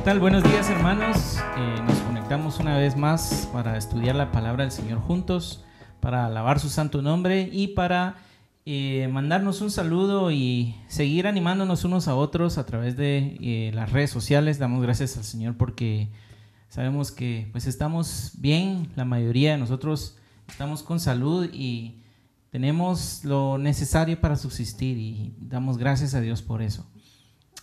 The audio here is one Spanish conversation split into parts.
¿Qué tal? Buenos días, hermanos. Nos conectamos una vez más para estudiar la palabra del Señor juntos, para alabar su santo nombre y para mandarnos un saludo y seguir animándonos unos a otros a través de las redes sociales. Damos gracias al Señor porque sabemos que pues estamos bien, la mayoría de nosotros estamos con salud y tenemos lo necesario para subsistir y damos gracias a Dios por eso.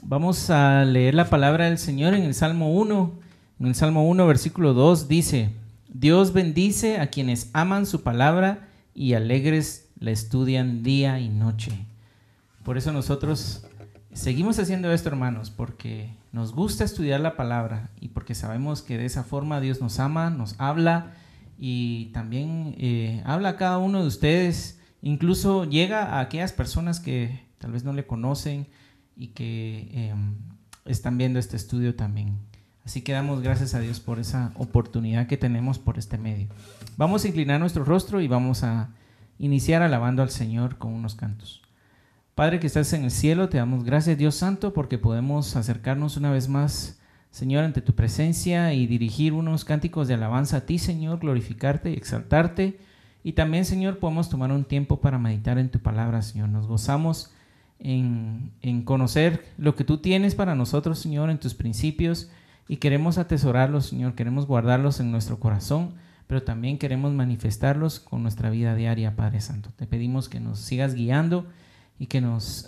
Vamos a leer la palabra del Señor en el Salmo 1. En el Salmo 1, versículo 2 dice: Dios bendice a quienes aman su palabra y alegres la estudian día y noche. Por eso nosotros seguimos haciendo esto, hermanos, porque nos gusta estudiar la palabra y porque sabemos que de esa forma Dios nos ama, nos habla y también habla a cada uno de ustedes. Incluso llega a aquellas personas que tal vez no le conocen y que están viendo este estudio también. Así que damos gracias a Dios por esa oportunidad que tenemos por este medio. Vamos a inclinar nuestro rostro y vamos a iniciar alabando al Señor con unos cantos. Padre que estás en el cielo, te damos gracias, Dios Santo, porque podemos acercarnos una vez más, Señor, ante tu presencia y dirigir unos cánticos de alabanza a ti, Señor, glorificarte y exaltarte. Y también, Señor, podemos tomar un tiempo para meditar en tu palabra, Señor. Nos gozamos en conocer lo que tú tienes para nosotros, Señor, en tus principios, y queremos atesorarlos, Señor, queremos guardarlos en nuestro corazón, pero también queremos manifestarlos con nuestra vida diaria, Padre Santo. Te pedimos que nos sigas guiando y que nos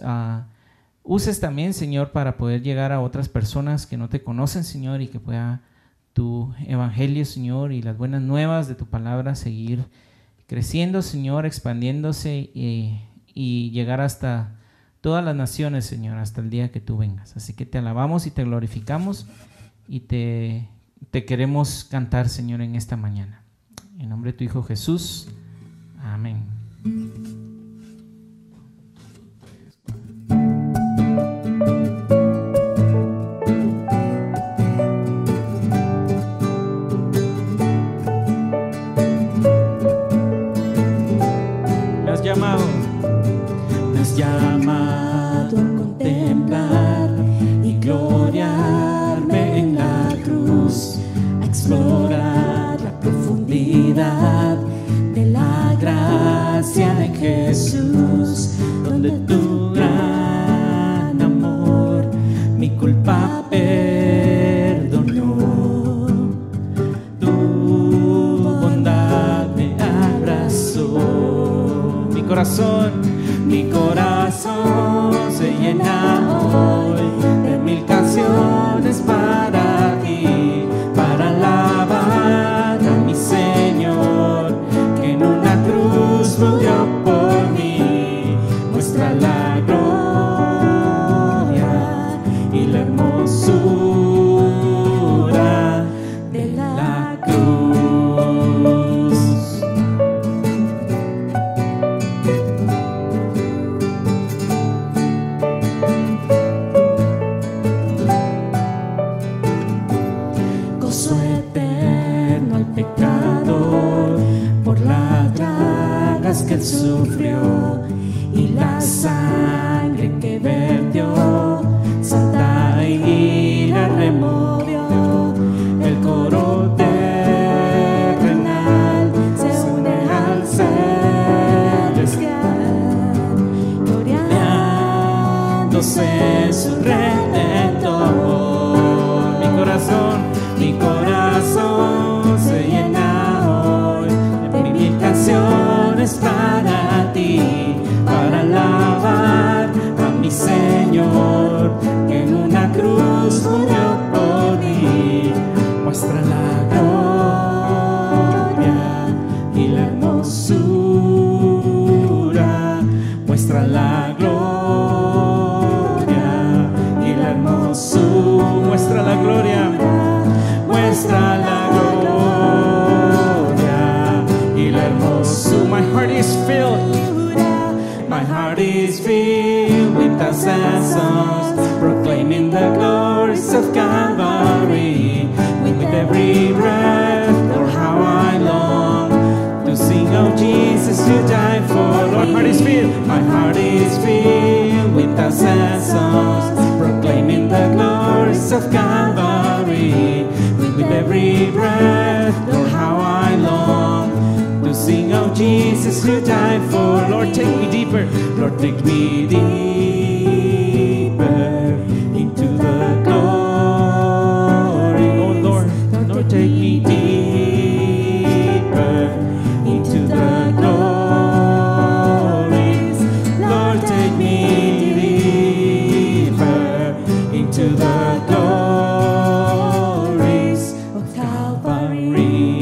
uses también, Señor, para poder llegar a otras personas que no te conocen, Señor, y que pueda tu evangelio, Señor, y las buenas nuevas de tu palabra seguir creciendo, Señor, expandiéndose y llegar hasta todas las naciones, Señor, hasta el día que tú vengas. Así que te alabamos y te glorificamos y te queremos cantar, Señor, en esta mañana. En nombre de tu Hijo Jesús. Amén. Me has llamado. Me has llamado a contemplar y gloriarme en la cruz, a explorar la profundidad de la gracia de Jesús, donde tu gran amor mi culpa perdonó, tu bondad me abrazó. Mi corazón se llena hoy de mil canciones para ti, para alabar a mi Señor, que en una cruz murió por mí. Muestra la gloria y la hermosura de la cruz. Que él sufrió y la sangre que vertió, santa ira removió. El coro terrenal se une al celestial, gloriándose su Redentor. Mi corazón se llena hoy de mil canciones para ti, para alabar a mi Señor, que en una cruz murió por mí. Muestra la gloria y la hermosura, muestra la gloria y la hermosura, muestra la gloria, muestra la gloria y la hermosura. My heart is filled. My heart is filled with thousand songs, proclaiming the glories of Calvary. With every breath, Lord, how I long to sing of Jesus who died for me. My heart is filled. My heart is filled with thousand songs, proclaiming the glories of Calvary. Jesus who died for. Lord, take me deeper. Lord, take me deeper into the glory. Oh Lord, Lord, take me deeper into the glories. Lord, take me deeper into the glories of Calvary.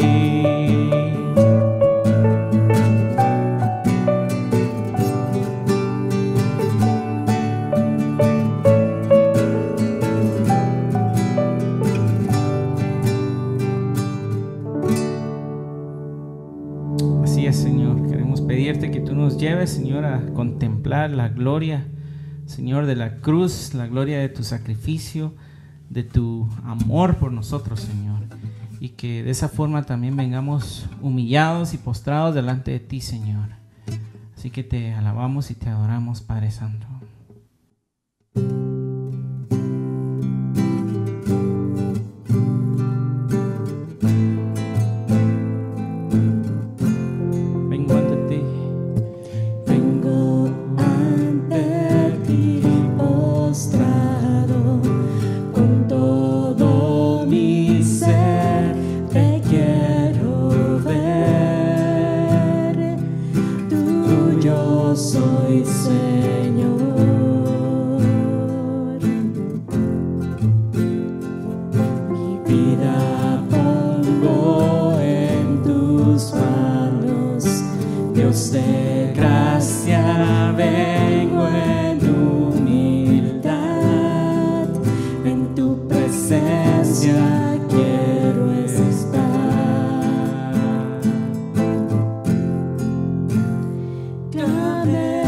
Así es, Señor. Queremos pedirte que tú nos lleves, Señor, a contemplar la gloria, Señor, de la cruz, la gloria de tu sacrificio, de tu amor por nosotros, Señor. Y que de esa forma también vengamos humillados y postrados delante de ti, Señor. Así que te alabamos y te adoramos, Padre Santo. Vengo ante ti. Vengo ante ti postrado con todo mi ser, te quiero ver, tuyo soy, Señor. Mi vida pongo en tus manos, Dios de gracia, vengo en humildad, en tu presencia quiero estar. Dame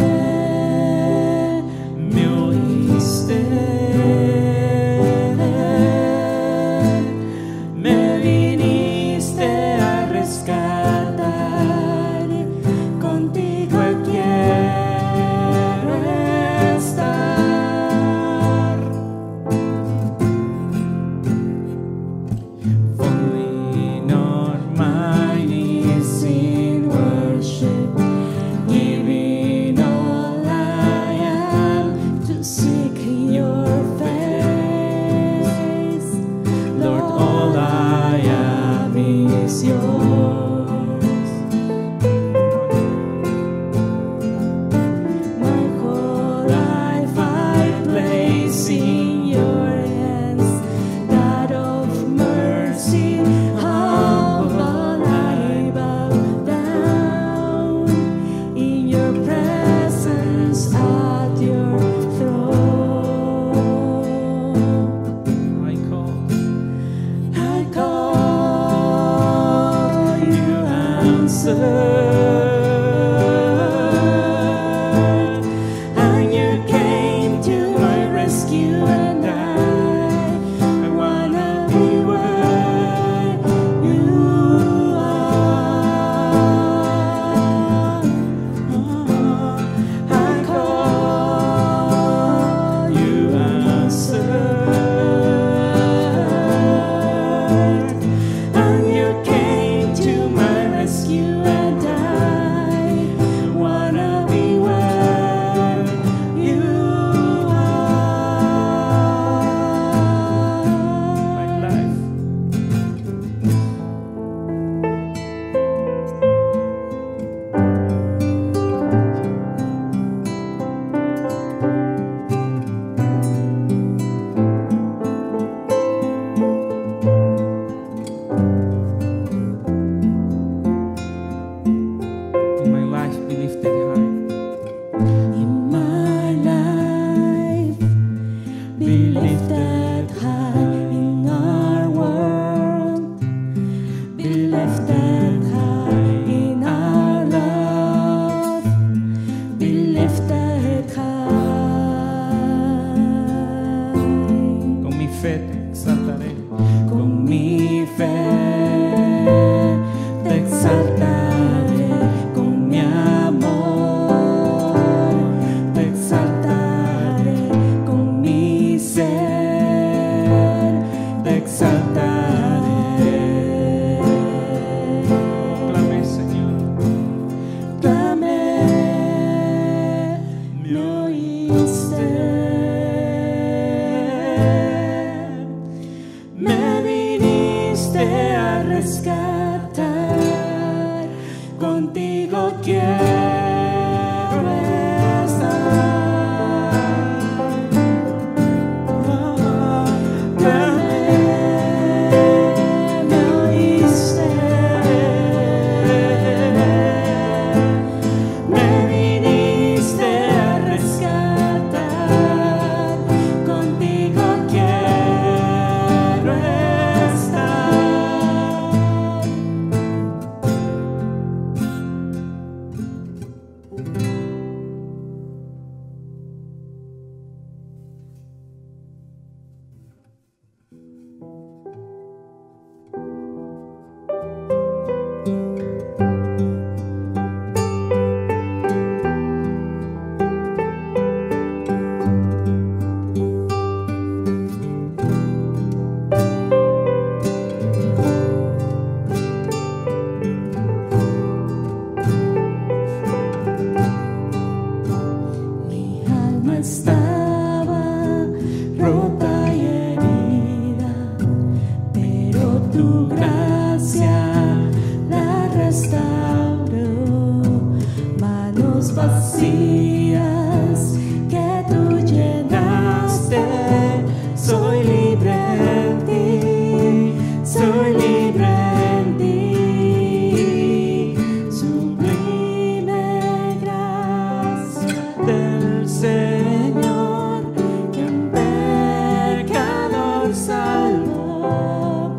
estaba rota y herida, pero tu gracia la restauró. Manos vacías que tú llenaste, soy libre en ti, soy libre en ti. Sublime gracia del Señor, que un pecador salvó.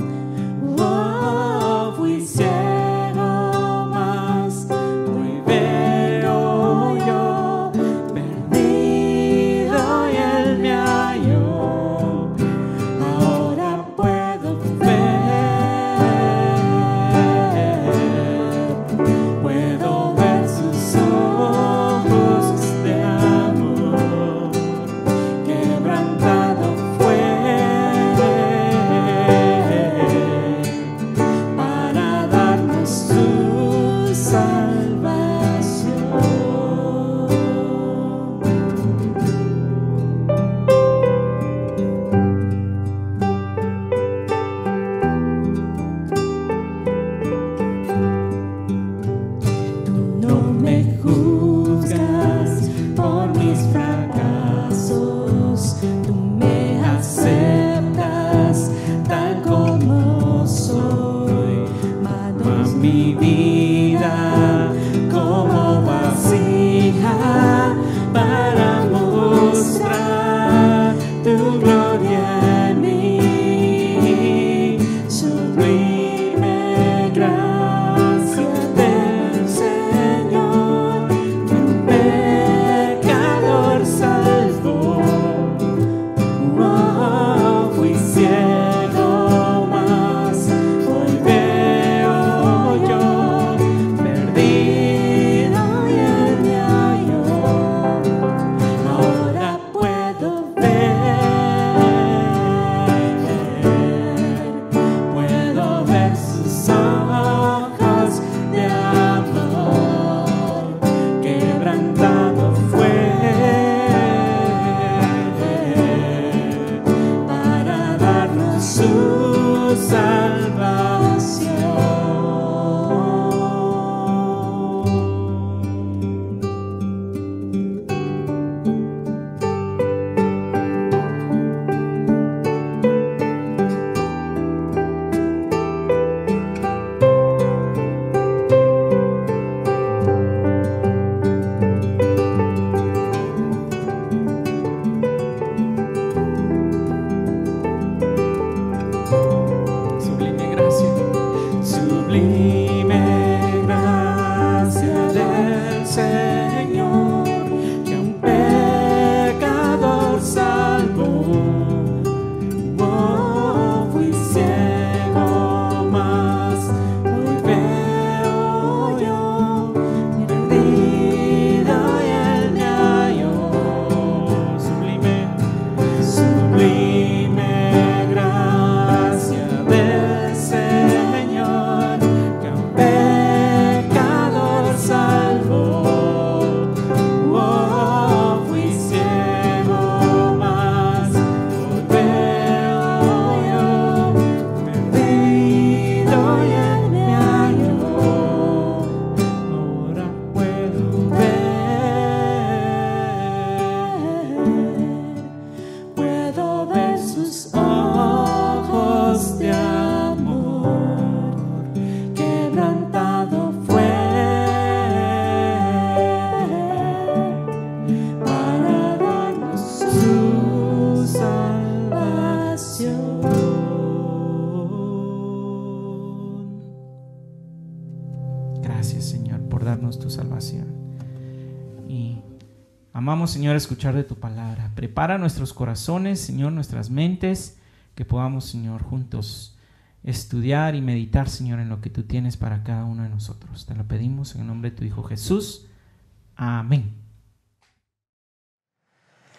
Oh, fui ciego, mas hoy veo yo, perdido y Él me halló. Ahora puedo ver sus ojos de amor. Quebrantado fue para darnos su salvación. Tú no me juzgas por mis fracasos, tú me aceptas tal como soy. Manos mi vida como vasija para mostrar tu gloria en mí. Sublime gracia del Señor, que un pecador salvó. Oh, fui ciego, mas hoy veo yo, perdido y Él me halló. Ahora puedo ver sus ojos de amor. Quebrantado fue para darnos su salvación. Sublime gracia, sublime gracia del Señor, que un pecador salvó. Oh, fui ciego, mas hoy veo yo, perdido y Él me halló. Sublime gracia del Señor, que un pecador salvó. Oh, fui ciego, mas hoy veo yo, perdido y Él me halló. Ahora puedo ver sus ojos de amor. Quebrantado fue para darnos su salvación. Gracias, Señor, por darnos tu salvación. Y amamos, Señor, escuchar de tu palabra. Prepara nuestros corazones, Señor, nuestras mentes, que podamos, Señor, juntos estudiar y meditar, Señor, en lo que tú tienes para cada uno de nosotros. Te lo pedimos en el nombre de tu Hijo Jesús. Amén.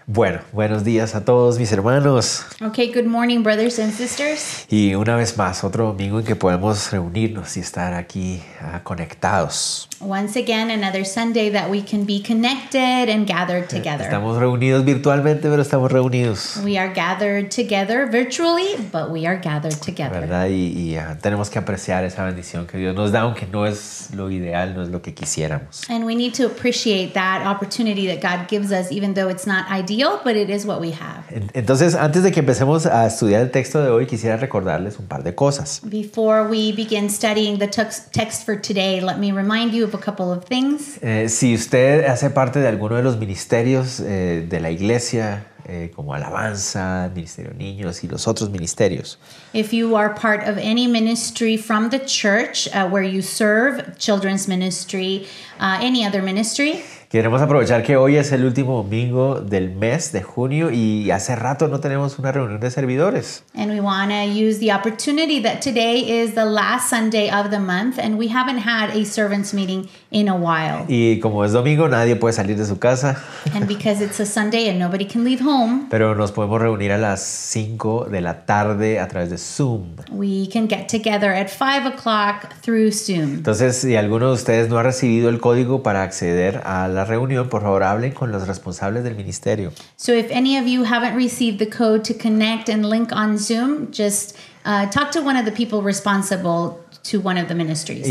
Bueno, buenos días a todos mis hermanos. Okay, good morning, brothers and sisters. Y una vez más, otro domingo en que podemos reunirnos y estar aquí conectados. Once again, another Sunday that we can be connected and gathered together. Estamos reunidos virtualmente, pero estamos reunidos, We are gathered together virtually, but we are gathered together. ¿verdad? Y tenemos que apreciar esa bendición que Dios nos da, aunque no es lo ideal, no es lo que quisiéramos. And we need to appreciate that opportunity that God gives us, even though it's not ideal, but it is what we have. Entonces, antes de que empecemos a estudiar el texto de hoy, quisiera recordarles un par de cosas. Before we begin studying the text for today, let me remind you of a couple of things. Si usted hace parte de alguno de los ministerios de la iglesia, como alabanza, ministerio de niños y los otros ministerios, If you are part of any ministry from the church where you serve, children's ministry, any other ministry, queremos aprovechar que hoy es el último domingo del mes de junio y hace rato no tenemos una reunión de servidores. and we want to use the opportunity that today is the last Sunday of the month and we haven't had a servants meeting in a while. Y como es domingo, nadie puede salir de su casa, And because it's a Sunday and nobody can leave home, pero nos podemos reunir a las 5 de la tarde a través de Zoom. we can get together at 5 o'clock through Zoom. Entonces, si alguno de ustedes no ha recibido el código para acceder a la reunión, por favor hablen con los responsables del ministerio. So if any of you haven't received the code to connect and link on Zoom, just talk to one of the people responsible to one of the ministries.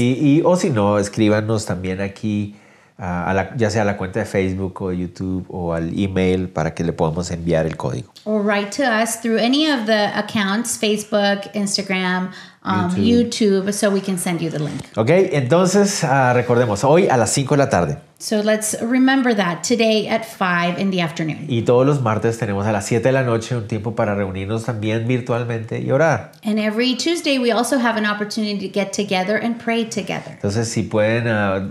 O si no, escríbanos también aquí, ya sea a la cuenta de Facebook o de YouTube o al email para que le podamos enviar el código. Or write to us through any of the accounts, Facebook, Instagram, YouTube, so we can send you the link. Ok, entonces recordemos, hoy a las 5 de la tarde So let's remember that today at 5 in the afternoon. y todos los martes tenemos a las 7 de la noche un tiempo para reunirnos también virtualmente y orar. And every Tuesday, we also have an opportunity to get together and pray together. Entonces, si pueden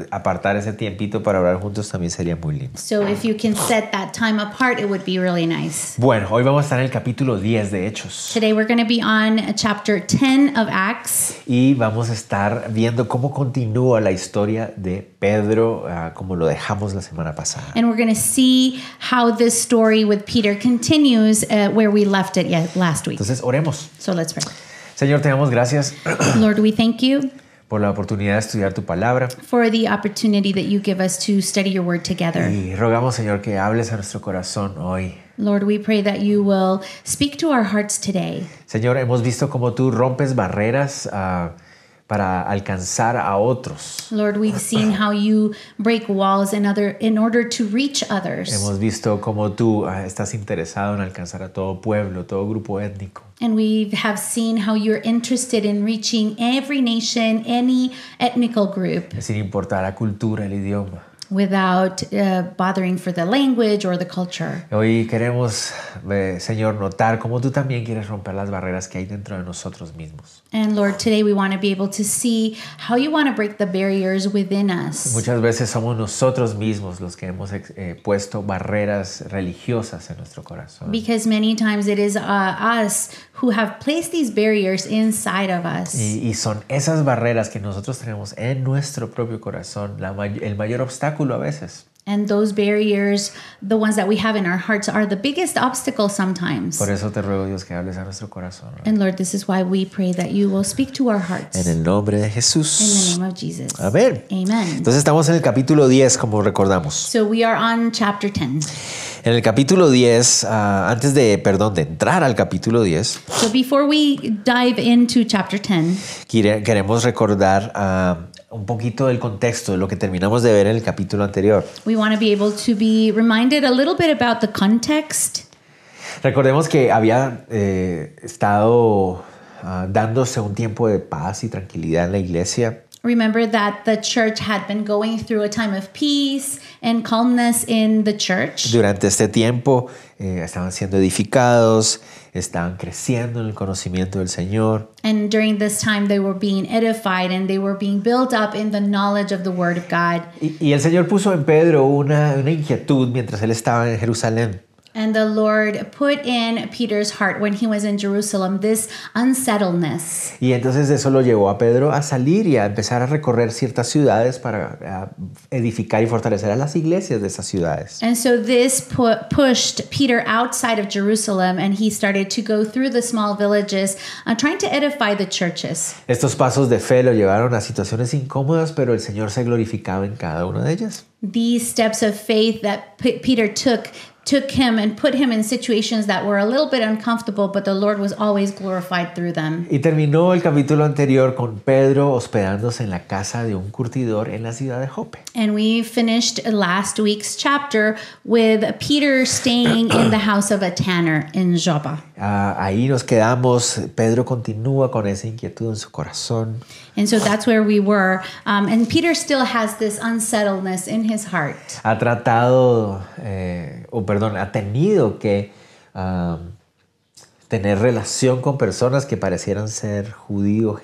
apartar ese tiempito para orar juntos, también sería muy lindo. So if you can set that time apart, it would be really nice. Bueno, hoy vamos a estar en el capítulo 10 de Hechos Today, we're going to be on chapter 10 of Acts. y vamos a estar viendo cómo continúa la historia de Pedro, como lo dejamos la semana pasada. And we're going to see how this story with Peter continues where we left it last week. Entonces, oremos. So let's pray. Señor, te damos gracias Lord, we thank you por la oportunidad de estudiar tu palabra for the opportunity that you give us to study your word together. y rogamos, Señor, que hables a nuestro corazón hoy. Lord, we pray that you will speak to our hearts today. Señor, hemos visto cómo tú rompes barreras para alcanzar a otros. Lord, we've seen how you break walls in order to reach others. Hemos visto cómo tú estás interesado en alcanzar a todo pueblo, todo grupo étnico. And we have seen how you're interested in reaching every nation, any ethnical group, Sin importar la cultura, el idioma. without bothering for the language or the culture. Hoy queremos, Señor, notar cómo tú también quieres romper las barreras que hay dentro de nosotros mismos. And Lord, today we want to be able to see how you want to break the barriers within us. Muchas veces somos nosotros mismos los que hemos puesto barreras religiosas en nuestro corazón. Because many times it is us who have placed these barriers inside of us. Y son esas barreras que nosotros tenemos en nuestro propio corazón el mayor obstáculo a veces. And those barriers, the ones that we have in our hearts, are the biggest obstacle sometimes. Por eso te ruego, Dios, que hables a nuestro corazón. And Lord, this is why we pray that you will speak to our hearts. En el nombre de In the Jesús. name of Jesus. Amén. Amen. Entonces estamos en el capítulo 10, como recordamos. So we are on chapter 10. En el capítulo 10, antes de entrar al capítulo 10, So before we dive into chapter 10, queremos recordar un poquito del contexto de lo que terminamos de ver en el capítulo anterior. we want to be able to be reminded a little bit about the context. Recordemos que había estado dándose un tiempo de paz y tranquilidad en la iglesia. Remember that the church had been going through a time of peace and calmness in the church. Durante este tiempo estaban siendo edificados, estaban creciendo en el conocimiento del Señor. And during this time, they were being edified and they were being built up in the knowledge of the Word of God. Y el Señor puso en Pedro una inquietud mientras él estaba en Jerusalén. And the Lord put in Peter's heart when he was in Jerusalem this unsettledness. Y entonces eso lo llevó a Pedro a salir y a empezar a recorrer ciertas ciudades para edificar y fortalecer a las iglesias de esas ciudades. And so this pushed Peter outside of Jerusalem, and he started to go through the small villages, trying to edify the churches. Estos pasos de fe lo llevaron a situaciones incómodas, pero el Señor se glorificaba en cada una de ellas. These steps of faith that Peter took him and put him in situations that were a little bit uncomfortable, but the Lord was always glorified through them. Y terminó el capítulo anterior con Pedro hospedándose en la casa de un curtidor en la ciudad de Jope. And we finished last week's chapter with Peter staying in the house of a tanner in Joppa. Ahí nos quedamos. Pedro continúa con esa inquietud en su corazón. And so that's where we were. And Peter still has this unsettledness in his heart. Ha tenido que tener relación con personas que parecieran ser judíos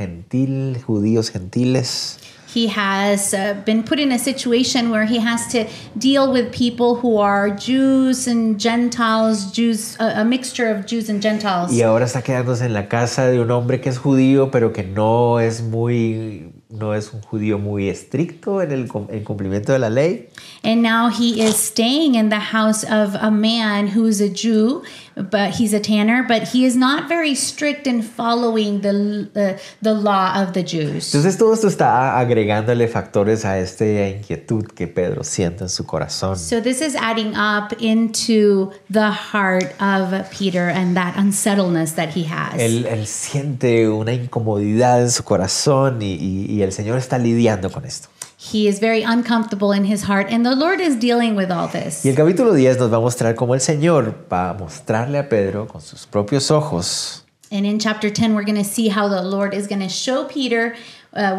gentiles. He has been put in a situation where he has to deal with people who are Jews and Gentiles, a mixture of Jews and Gentiles. Y ahora está quedándose en la casa de un hombre que es judío, pero que no es un judío muy estricto en el cumplimiento de la ley. And now he is staying in the house of a man who's a Jew, but he's a tanner, but he is not very strict in following the law of the Jews. Entonces todo esto está agregándole factores a esta inquietud que Pedro siente en su corazón. So this is adding up into the heart of Peter and that unsettledness that he has. Él siente una incomodidad en su corazón y el Señor está lidiando con esto. He is very uncomfortable in his heart, and the Lord is dealing with all this. Y el capítulo 10 nos va a mostrar cómo el Señor va a mostrarle a Pedro con sus propios ojos. And in chapter 10, we're going to see how the Lord is going to show Peter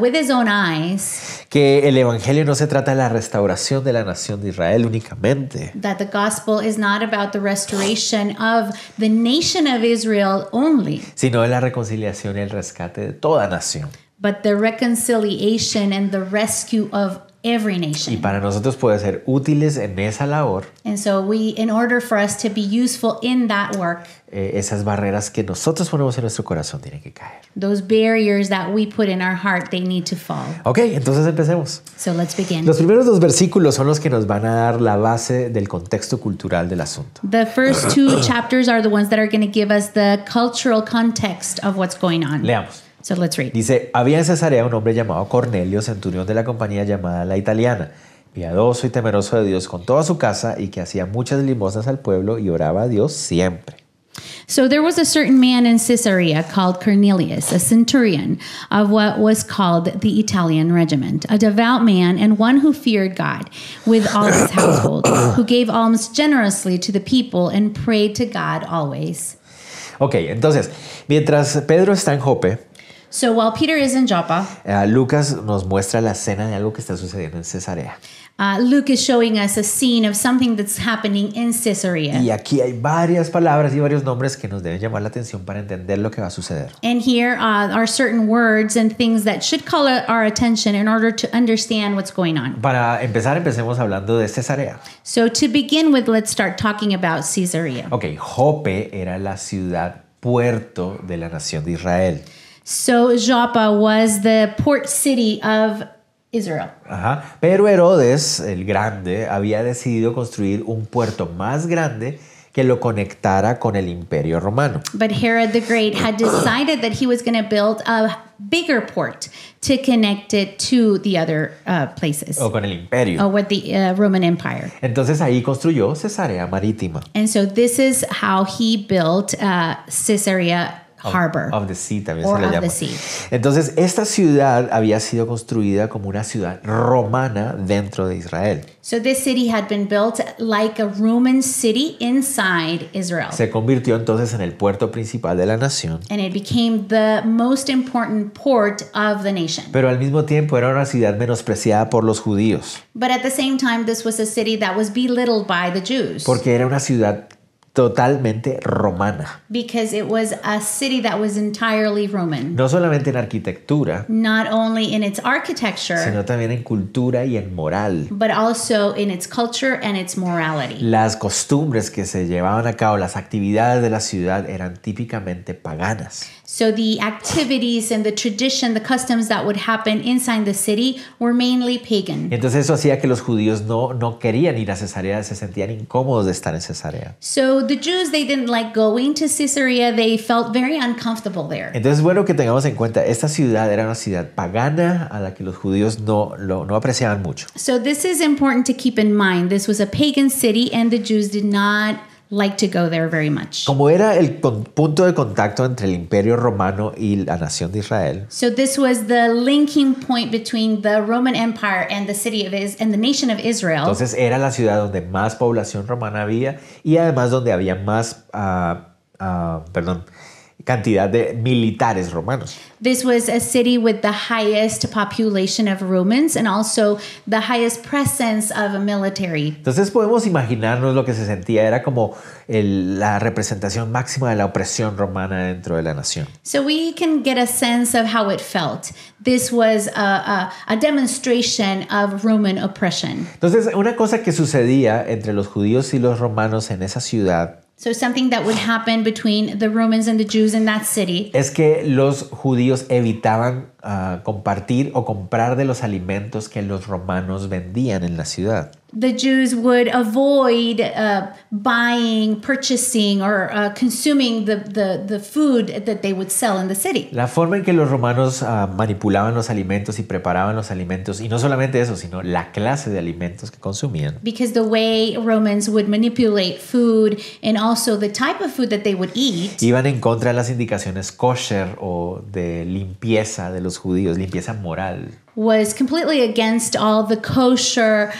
with his own eyes que el evangelio no se trata de la restauración de la nación de Israel únicamente, that the gospel is not about the restoration of the nation of Israel only, sino de la reconciliación y el rescate de toda nación. but the reconciliation and the rescue of every Y nation. para nosotros puede ser útiles en esa labor, And so in order for us to be useful in that work, esas barreras que nosotros ponemos en nuestro corazón tienen que caer. those barriers that we put in our heart, they need to fall. Ok, entonces empecemos. So let's begin. Los primeros 2 versículos son los que nos van a dar la base del contexto cultural del asunto. The first 2 chapters are the ones that are going to give us the cultural context of what's going on. Leamos. So let's read. Dice, había en Cesarea un hombre llamado Cornelio, centurión de la compañía llamada La Italiana, piadoso y temeroso de Dios con toda su casa y que hacía muchas limosnas al pueblo y oraba a Dios siempre. So there was a certain man in Caesarea called Cornelius, a centurion of what was called the Italian regiment, a devout man and one who feared God with all his household, who gave alms generously to the people and prayed to God always. Ok, entonces, mientras Pedro está en Jope, So while Peter is in Joppa, Lucas nos muestra la escena de algo que está sucediendo en Cesarea. Luke is showing us a scene of something that's happening in Caesarea. Y aquí hay varias palabras y varios nombres que nos deben llamar la atención para entender lo que va a suceder. And here are certain words and things that should call our attention in order to understand what's going on. Para empezar, empecemos hablando de Cesarea. So to begin with, let's start talking about Caesarea. Ok, Jope era la ciudad puerto de la nación de Israel. So Joppa was the port city of Israel. Ajá. Pero Herodes, el grande, había decidido construir un puerto más grande que lo conectara con el Imperio Romano. But Herod the Great had decided that he was going to build a bigger port to connect it to the other places, O con el Imperio. or with the Roman Empire. Entonces ahí construyó Cesarea Marítima. And so this is how he built Caesarea Harbor. Of the Sea también Or se le of llama. the sea. Entonces esta ciudad había sido construida como una ciudad romana dentro de Israel. So this city had been built like a Roman city inside Israel. Se convirtió entonces en el puerto principal de la nación. And it became the most important port of the nation. Pero al mismo tiempo era una ciudad menospreciada por los judíos. But at the same time, this was a city that was belittled by the Jews. Porque era una ciudad totalmente romana. because it was a city that was entirely Roman, No solamente en arquitectura, not only in its architecture, sino también en cultura y en moral. but also in its culture and its morality. Las costumbres que se llevaban a cabo, las actividades de la ciudad eran típicamente paganas. So the activities and the tradition, the customs that would happen inside the city were mainly pagan. Entonces eso hacía que los judíos no querían ir a Cesarea, se sentían incómodos de estar en Cesarea. So the Jews, they didn't like going to Caesarea. They felt very uncomfortable there. Entonces es bueno que tengamos en cuenta, esta ciudad era una ciudad pagana a la que los judíos no apreciaban mucho. So this is important to keep in mind. This was a pagan city and the Jews did not like to go there very much. Como era el punto de contacto entre el Imperio Romano y la nación de Israel, So this was the linking point between the Roman Empire and the city of and the nation of Israel. entonces era la ciudad donde más población romana había y además donde había más cantidad de militares romanos. This was a city with the highest population of Romans and also the highest presence of a military. Entonces podemos imaginarnos lo que se sentía, era como la representación máxima de la opresión romana dentro de la nación. So we can get a sense of how it felt. This was a demonstration of Roman oppression. Entonces una cosa que sucedía entre los judíos y los romanos en esa ciudad So something that would happen between the Romans and the Jews in that city es que los judíos evitaban compartir o comprar de los alimentos que los romanos vendían en la ciudad. the Jews would avoid buying, purchasing, or consuming the food that they would sell in the city. La forma en que los romanos manipulaban los alimentos y preparaban los alimentos, y no solamente eso, sino la clase de alimentos que consumían, Because the way Romans would manipulate food and also the type of food that they would eat iban en contra de las indicaciones kosher o de limpieza de los judíos, limpieza moral. was completely against all the kosher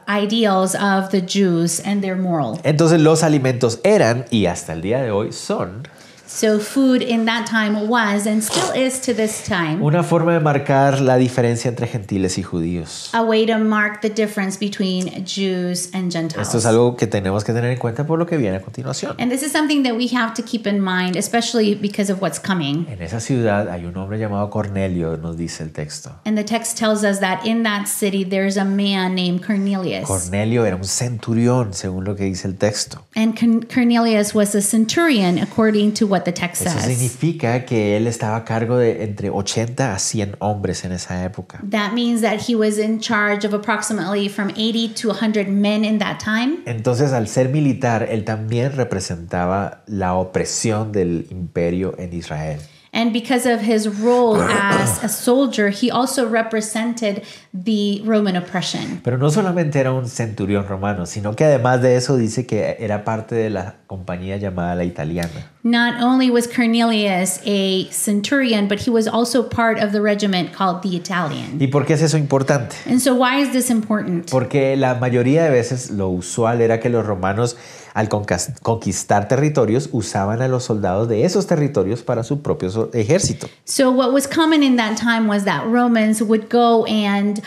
ideals of the Jews and their moral. Entonces los alimentos eran, y hasta el día de hoy son, So food in that time was and still is to this time una forma de marcar la diferencia entre gentiles y judíos. a way to mark the difference between Jews and Gentiles. Esto es algo que tenemos que tener en cuenta por lo que viene a continuación. And this is something that we have to keep in mind, especially because of what's coming. En esa ciudad hay un hombre llamado Cornelio, nos dice el texto. And the text tells us that in that city there's a man named Cornelius. Cornelio era un centurión, según lo que dice el texto. And Cornelius was a centurion, according to what the text Eso says. significa que él estaba a cargo de entre 80 a 100 hombres en esa época. That means that he was in charge of approximately from 80 to 100 men in that time. Entonces, al ser militar, él también representaba la opresión del imperio en Israel. And because of his role as a soldier, he also represented the Roman oppression. Pero no solamente era un centurión romano, sino que además de eso dice que era parte de la compañía llamada la Italiana. Not only was Cornelius a centurion, but he was also part of the regiment called the Italian. ¿Y por qué es eso importante? And so why is this important? Porque la mayoría de veces lo usual era que los romanos, al conquistar territorios, usaban a los soldados de esos territorios para su propio ejército. So what was common in that time was that Romans would go and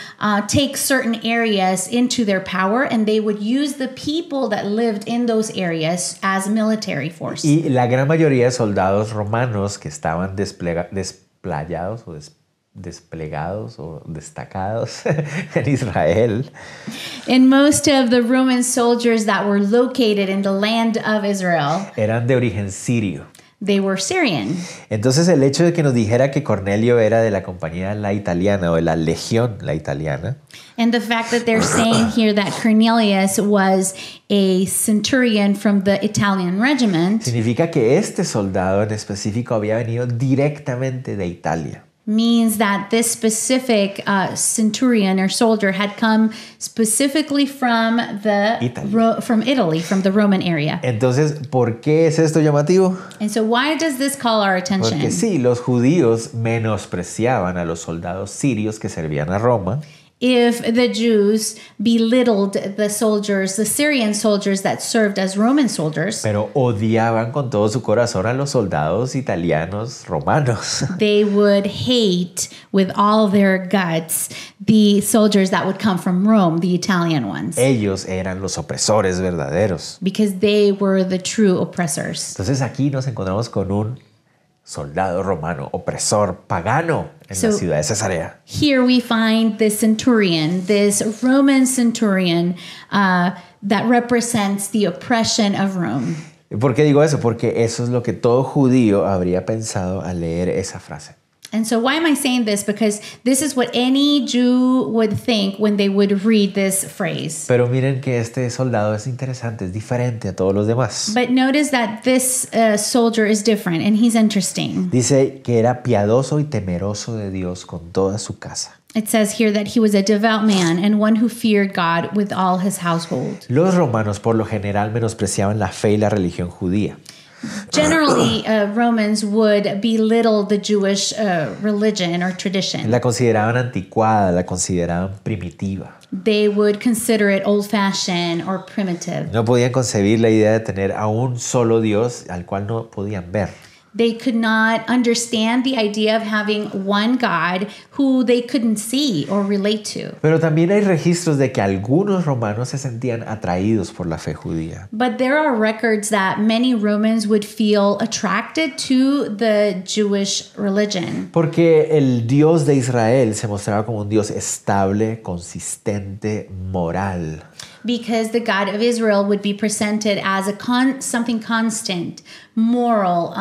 take certain areas into their power, and they would use the people that lived in those areas as military force. Y la gran mayoría de soldados romanos que estaban desplegados o destacados en Israel And most of the Roman soldiers that were located in the land of Israel, eran de origen sirio. they were Syrian. Entonces el hecho de que nos dijera que Cornelio era de la compañía la italiana o de la legión la italiana, And the fact that they're saying here that Cornelius was a centurion from the Italian regiment significa que este soldado en específico había venido directamente de Italia. means that this specific centurion or soldier had come specifically from Italy, from the Roman area. Entonces, ¿por qué es esto llamativo? And so why does this call our attention? Porque sí, los judíos menospreciaban a los soldados sirios que servían a Roma. if the Jews belittled the soldiers, the Syrian soldiers that served as Roman soldiers. Pero odiaban con todo su corazón a los soldados italianos romanos. They would hate with all their guts the soldiers that would come from Rome, the Italian ones, Ellos eran los opresores verdaderos. because they were the true oppressors. Entonces aquí nos encontramos con un soldado romano, opresor, pagano en la ciudad de Cesarea. Here we find this centurion, this Roman centurion that represents the oppression of Rome. ¿Por qué digo eso? Porque eso es lo que todo judío habría pensado al leer esa frase. And so why am I saying this? Because this is what any Jew would think when they would read this phrase. Pero miren que este soldado es interesante, es diferente a todos los demás. But notice that this soldier is different and he's interesting. Dice que era piadoso y temeroso de Dios con toda su casa. It says here that he was a devout man and one who feared God with all his household. Los romanos por lo general menospreciaban la fe y la religión judía. Generally, Romans would belittle the Jewish religion or tradition. La consideraban anticuada, la consideraban primitiva. They would consider it old-fashioned or primitive. No podían concebir la idea de tener a un solo Dios al cual no podían ver. They could not understand the idea of having one God who they couldn't see or relate to. Pero también hay registros de que algunos romanos se sentían atraídos por la fe judía. But there are records that many Romans would feel attracted to the Jewish religion. Porque el Dios de Israel se mostraba como un Dios estable, consistente, moral. Because the God of Israel would be presented as a something constant, moral,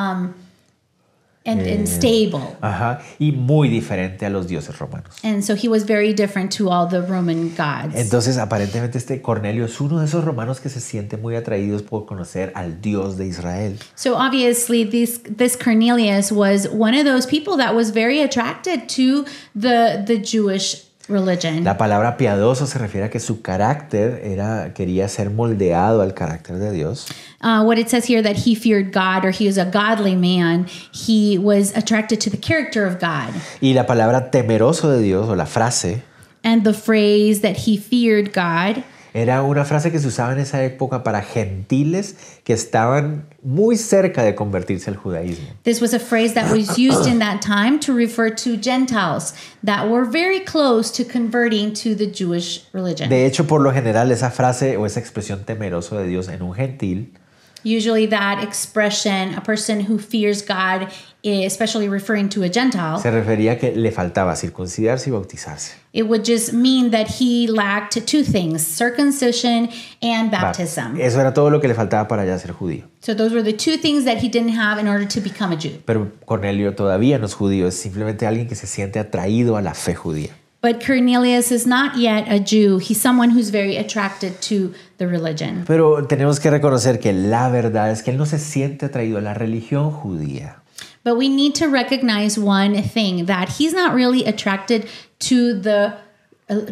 and stable. Ajá, y muy diferente a los dioses romanos. And so he was very different to all the Roman gods. Entonces, aparentemente este Cornelio es uno de esos romanos que se siente muy atraídos por conocer al Dios de Israel. So obviously this Cornelius was one of those people that was very attracted to the Jewish religion. La palabra piadoso se refiere a que su carácter quería ser moldeado al carácter de Dios. What it says here that he feared God, or he was a godly man, he was attracted to the character of God. Y la palabra temeroso de Dios, o la frase, And the phrase that he feared God era una frase que se usaba en esa época para gentiles que estaban muy cerca de convertirse al judaísmo. This was a phrase that was used in that time to refer to Gentiles that were very close to converting to the Jewish religion. De hecho, por lo general, esa frase o esa expresión temeroso de Dios en un gentil Usually that expression, a person who fears God, especially referring to a Gentile, se refería a que le faltaba circuncidarse y bautizarse. it would just mean that he lacked two things, circumcision and baptism. Eso era todo lo que le faltaba para ya ser judío. So those were the two things that he didn't have in order to become a Jew. Pero Cornelio todavía no es judío, es simplemente alguien que se siente atraído a la fe judía. But Cornelius is not yet a Jew. He's someone who's very attracted to the religion. Pero tenemos que reconocer que la verdad es que él no se siente atraído a la religión judía. But we need to recognize one thing, that he's not really attracted to the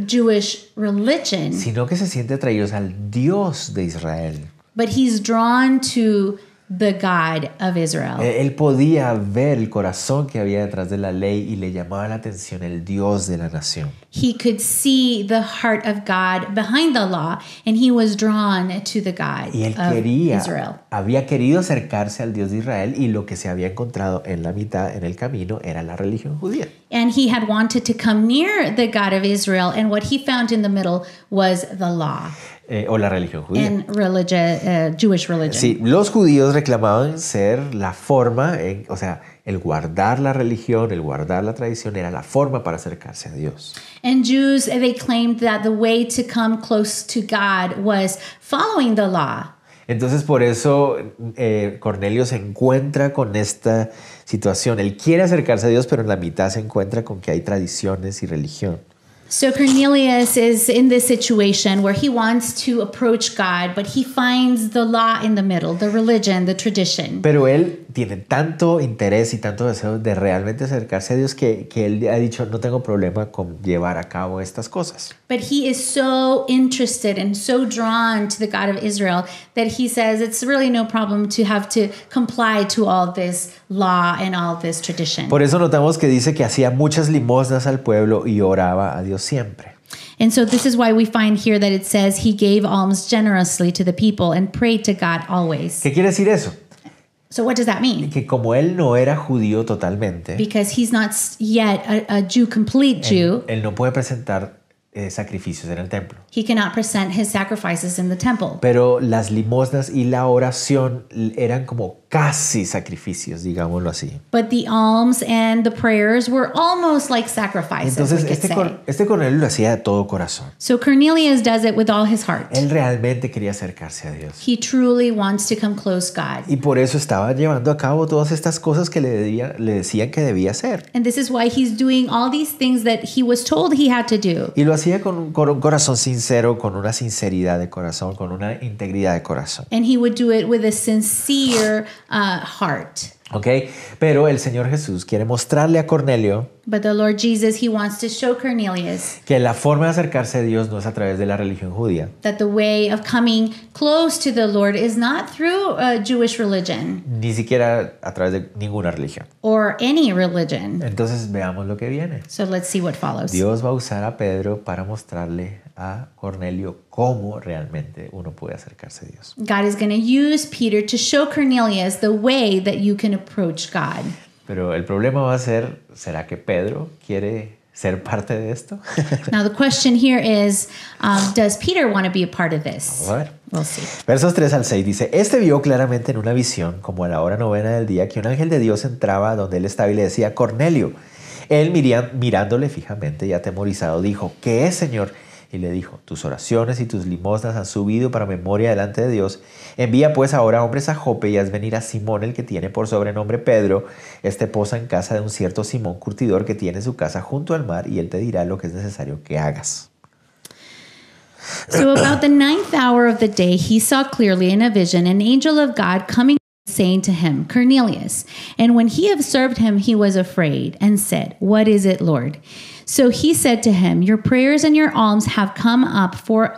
Jewish religion, Sino que se siente atraído al Dios de Israel. but he's drawn to the God of Israel. Él podía ver el corazón que había detrás de la ley y le llamaba la atención el Dios de la nación. He could see the heart of God behind the law, and he was drawn to the God Y él of Israel. había querido acercarse al Dios de Israel y lo que se había encontrado en la mitad, en el camino, era la religión judía. And he had wanted to come near the God of Israel, and what he found in the middle was the law O la religión judía. and Jewish religion. Sí, los judíos reclamaban ser la forma, o sea, el guardar la religión, el guardar la tradición era la forma para acercarse a Dios. And Jews, they claimed that the way to come close to God was following the law. Entonces por eso Cornelio se encuentra con esta situación. Él quiere acercarse a Dios, pero en la mitad se encuentra con que hay tradiciones y religión. So Cornelius is in this situation where he wants to approach God, but he finds the law in the middle, the religion, the tradition. Pero él tiene tanto interés y tanto deseo de realmente acercarse a Dios que él ha dicho, no tengo problema con llevar a cabo estas cosas. But he is so interested and so drawn to the God of Israel that he says it's really no problem to have to comply to all this law and all this tradition. Por eso notamos que dice que hacía muchas limosnas al pueblo y oraba a Dios siempre. And so this is why we find here that it says he gave alms generously to the people and prayed to God always. ¿Qué quiere decir eso? So what does that mean? Que como él no era judío totalmente, Because he's not yet a Jew, complete Jew, él no puede presentar sacrificios en el templo. he cannot present his sacrifices in the temple. Pero las limosnas y la oración eran como casi sacrificios, digámoslo así. But the alms and the prayers were almost like sacrifices, Entonces, we could say. este Cornelio lo hacía de todo corazón. So Cornelius does it with all his heart. Él realmente quería acercarse a Dios. He truly wants to come close God. Y por eso estaba llevando a cabo todas estas cosas que le decían que debía hacer. And this is why he's doing all these things that he was told he had to do. Y lo hacía con un corazón sincero, con una sinceridad de corazón, con una integridad de corazón. And he would do it with a sincere heart. ¿Ok? Pero el Señor Jesús quiere mostrarle a Cornelio But the Lord Jesus, he wants to show Cornelius que la forma de acercarse a Dios no es a través de la religión judía, that the way of coming close to the Lord is not through a Jewish religion ni siquiera a través de ninguna religión. or any religion. Entonces veamos lo que viene. So let's see what follows. Dios va a usar a Pedro para mostrarle a Cornelio cómo realmente uno puede acercarse a Dios. God is going to use Peter to show Cornelius the way that you can approach God. Pero el problema va a ser, ¿será que Pedro quiere ser parte de esto? Now the question here is, does Peter want to be a part of this? Vamos a ver. We'll see. Versos 3 al 6 dice, este vio claramente en una visión, como a la hora novena del día, que un ángel de Dios entraba donde él estaba y le decía, Cornelio. Él mirándole fijamente y atemorizado dijo, ¿qué es, Señor? Y le dijo, tus oraciones y tus limosnas han subido para memoria delante de Dios. Envía pues ahora hombres a Jope y haz venir a Simón, el que tiene por sobrenombre Pedro. Este posa en casa de un cierto Simón curtidor que tiene su casa junto al mar y él te dirá lo que es necesario que hagas. So about the 9th hour of the day, he saw clearly in a vision an angel of God coming, saying to him, Cornelius. And when he observed him, he was afraid and said, What is it, Lord? So he said to him, Your prayers and your alms have come up for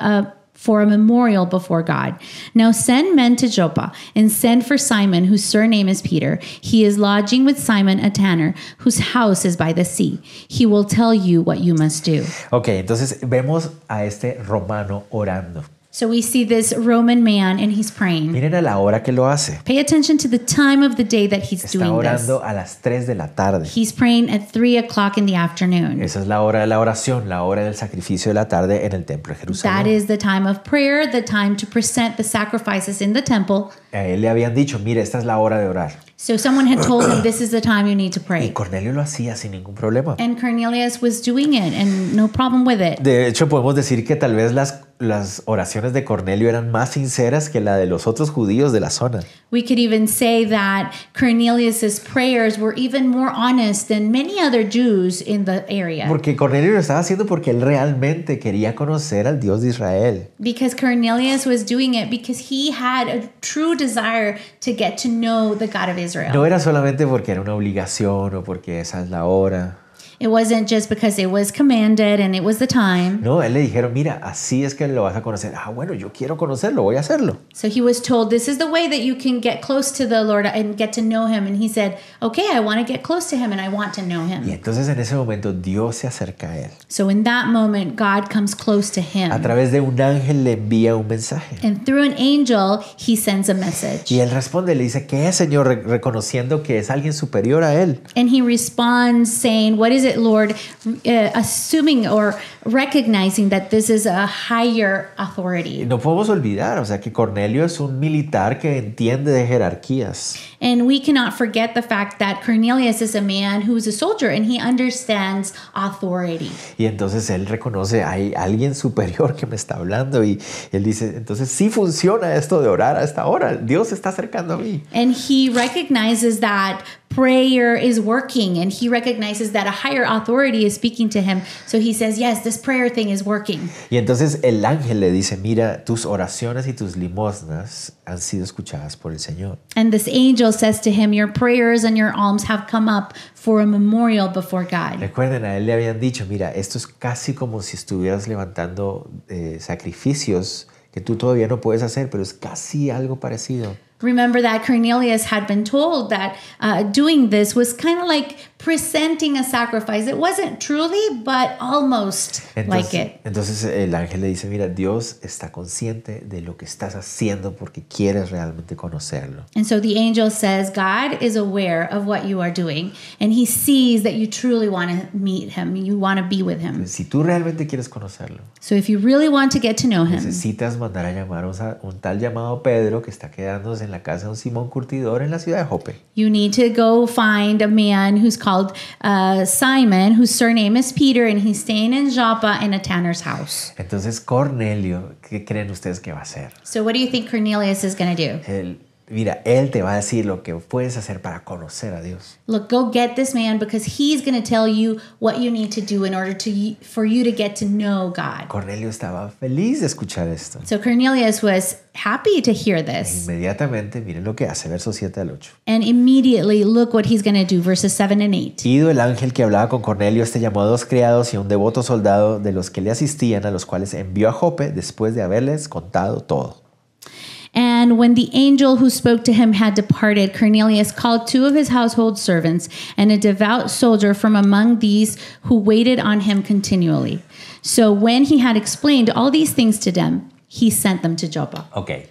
a memorial before God. Now send men to Joppa and send for Simon, whose surname is Peter. He is lodging with Simon, a tanner, whose house is by the sea. He will tell you what you must do. Ok, entonces vemos a este romano orando. So we see this Roman man and he's praying. Miren a la hora que lo hace. Pay attention to the time of the day that he's Está doing this. orando a las 3 de la tarde. He's praying at 3 o'clock in the afternoon. Esa es la hora de la oración, la hora del sacrificio de la tarde en el templo de That Jerusalén. is the time of prayer, the time to present the sacrifices in the temple. A él le habían dicho, mire, esta es la hora de orar. So someone had told him, this is the time you need to Y pray. Cornelio lo hacía sin ningún problema. And Cornelius was doing it and no problem with it. De hecho, podemos decir que tal vez las oraciones de Cornelio eran más sinceras que la de los otros judíos de la zona. We could even say that Cornelius's prayers were even more honest than many other Jews in the area. Porque Cornelio lo estaba haciendo porque él realmente quería conocer al Dios de Israel. Because Cornelius was doing it because he had a true desire to get to know the God of Israel. No era solamente porque era una obligación o porque esa es la hora. It wasn't just because it was commanded and it was the time. No, él le dijeron, mira, así es que lo vas a conocer. Ah, bueno, yo quiero conocerlo, voy a hacerlo. So he was told, this is the way that you can get close to the Lord and get to know him. And he said, okay, I want to get close to him and I want to know Y him. entonces en ese momento Dios se acerca a él. So in that moment, God comes close to A him. través de un ángel le envía un mensaje. And through an angel, he sends a message. Y él responde, le dice, ¿qué es, Señor? Reconociendo que es alguien superior a él. And he responds saying, what is it, Lord? Assuming or recognizing that this is a higher Y authority. no podemos olvidar, o sea, que Cornelio es un militar que entiende de jerarquías. And we cannot forget the fact that Cornelius is a man who is a soldier and he understands authority. Y entonces él reconoce, hay alguien superior que me está hablando. Y él dice, entonces sí funciona esto de orar a esta hora. Dios se está acercando a mí. And he recognizes that prayer is working and he recognizes that a higher authority is speaking to him. So he says, yes, this prayer thing is working. Y entonces el ángel le dice, mira, tus oraciones y tus limosnas han sido escuchadas por el Señor. And this angel says to him, your prayers and your alms have come up for a memorial before God. Recuerden, a él le habían dicho, mira, esto es casi como si estuvieras levantando sacrificios que tú todavía no puedes hacer, pero es casi algo parecido. Remember that Cornelius had been told that doing this was kind of like presenting a sacrifice. It wasn't truly, but almost like it. Entonces el ángel le dice, mira, Dios está consciente de lo que estás haciendo porque quieres realmente conocerlo. And so the angel says, God is aware of what you are doing, and he sees that you truly want to meet him, you want to be with him. Entonces, si tú realmente quieres conocerlo, So if you really want to get to know him, necesitas mandar a llamar a un tal llamado Pedro que está quedándose en la casa de un Simón curtidor en la ciudad de Jope. you need to go find a man who's called Simon, whose surname is Peter, and he's staying in Joppa in a tanner's house. Entonces Cornelio, ¿qué creen ustedes que va a hacer? So what do you think Cornelius is going to do? Mira, él te va a decir lo que puedes hacer para conocer a Dios. Look, go get this man because he's going to tell you what you need to do in order for you to get to know God. Cornelio estaba feliz de escuchar esto. So Cornelius was happy to hear this. Inmediatamente, miren lo que hace, versos 7 al 8. And immediately look what he's going to do, verses 7 and 8. Ido el ángel que hablaba con Cornelio, este llamó a 2 criados y a un devoto soldado de los que le asistían, a los cuales envió a Jope después de haberles contado todo. And when the angel who spoke to him had departed, Cornelius called 2 of his household servants and a devout soldier from among these who waited on him continually. So when he had explained all these things to them, he sent them to Joppa. Ok.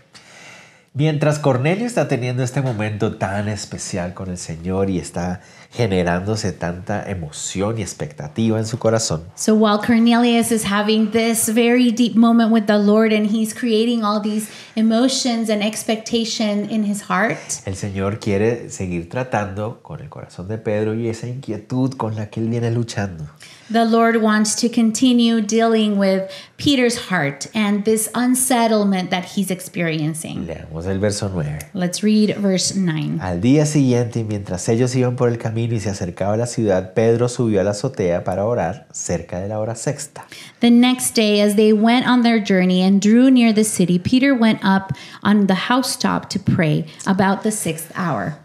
Mientras Cornelio está teniendo este momento tan especial con el Señor y está generándose tanta emoción y expectativa en su corazón, So while Cornelius is having this very deep moment with the Lord and he's creating all these emotions and expectation in his heart, el Señor quiere seguir tratando con el corazón de Pedro y esa inquietud con la que él viene luchando. the Lord wants to continue dealing with Peter's heart and this unsettlement that he's experiencing. Leamos el verso 9. Let's read verse 9. Al día siguiente, mientras ellos iban por el camino y se acercaba a la ciudad, Pedro subió a la azotea para orar cerca de la hora sexta. The next day, as they went on their journey and drew near the city, Peter went up on the housetop to pray about the 6th hour.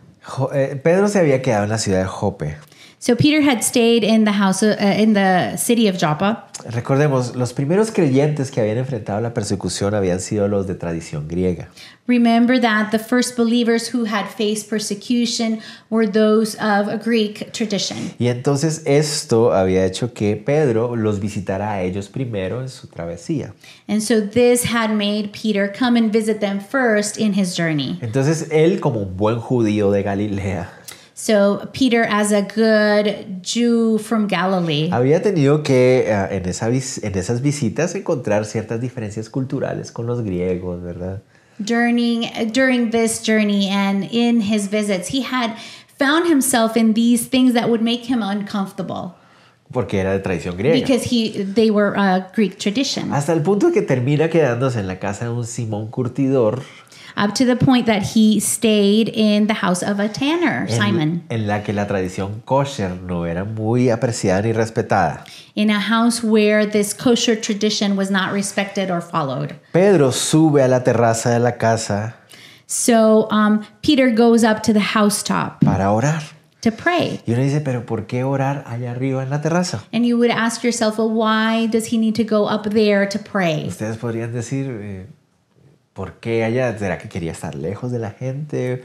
Pedro se había quedado en la ciudad de Jope. So Peter had stayed in the city of Joppa. Recordemos, los primeros creyentes que habían enfrentado la persecución habían sido los de tradición griega. Remember that the first believers who had faced persecution were those of a Greek tradition. Y entonces esto había hecho que Pedro los visitara a ellos primero en su travesía. And so this had made Peter come and visit them first in his journey. Entonces él, como un buen judío de Galilea, So Peter, as a good Jew from Galilee, había tenido que en esas visitas encontrar ciertas diferencias culturales con los griegos, ¿verdad? during this journey and in his visits, he had found himself in these things that would make him uncomfortable Porque era de tradición griega. because they were a Greek tradition. Hasta el punto que termina quedándose en la casa de un Simón curtidor, Up to the point that he stayed in the house of a tanner, Simon, en la que la tradición kosher no era muy apreciada ni respetada. in a house where this kosher tradition was not respected or followed. Pedro sube a la terraza de la casa So Peter goes up to the housetop para orar. to pray. Y uno dice, pero ¿por qué orar allá arriba en la terraza? And you would ask yourself, well, why does he need to go up there to pray? Ustedes podrían decir, ¿por qué allá? ¿Será que quería estar lejos de la gente?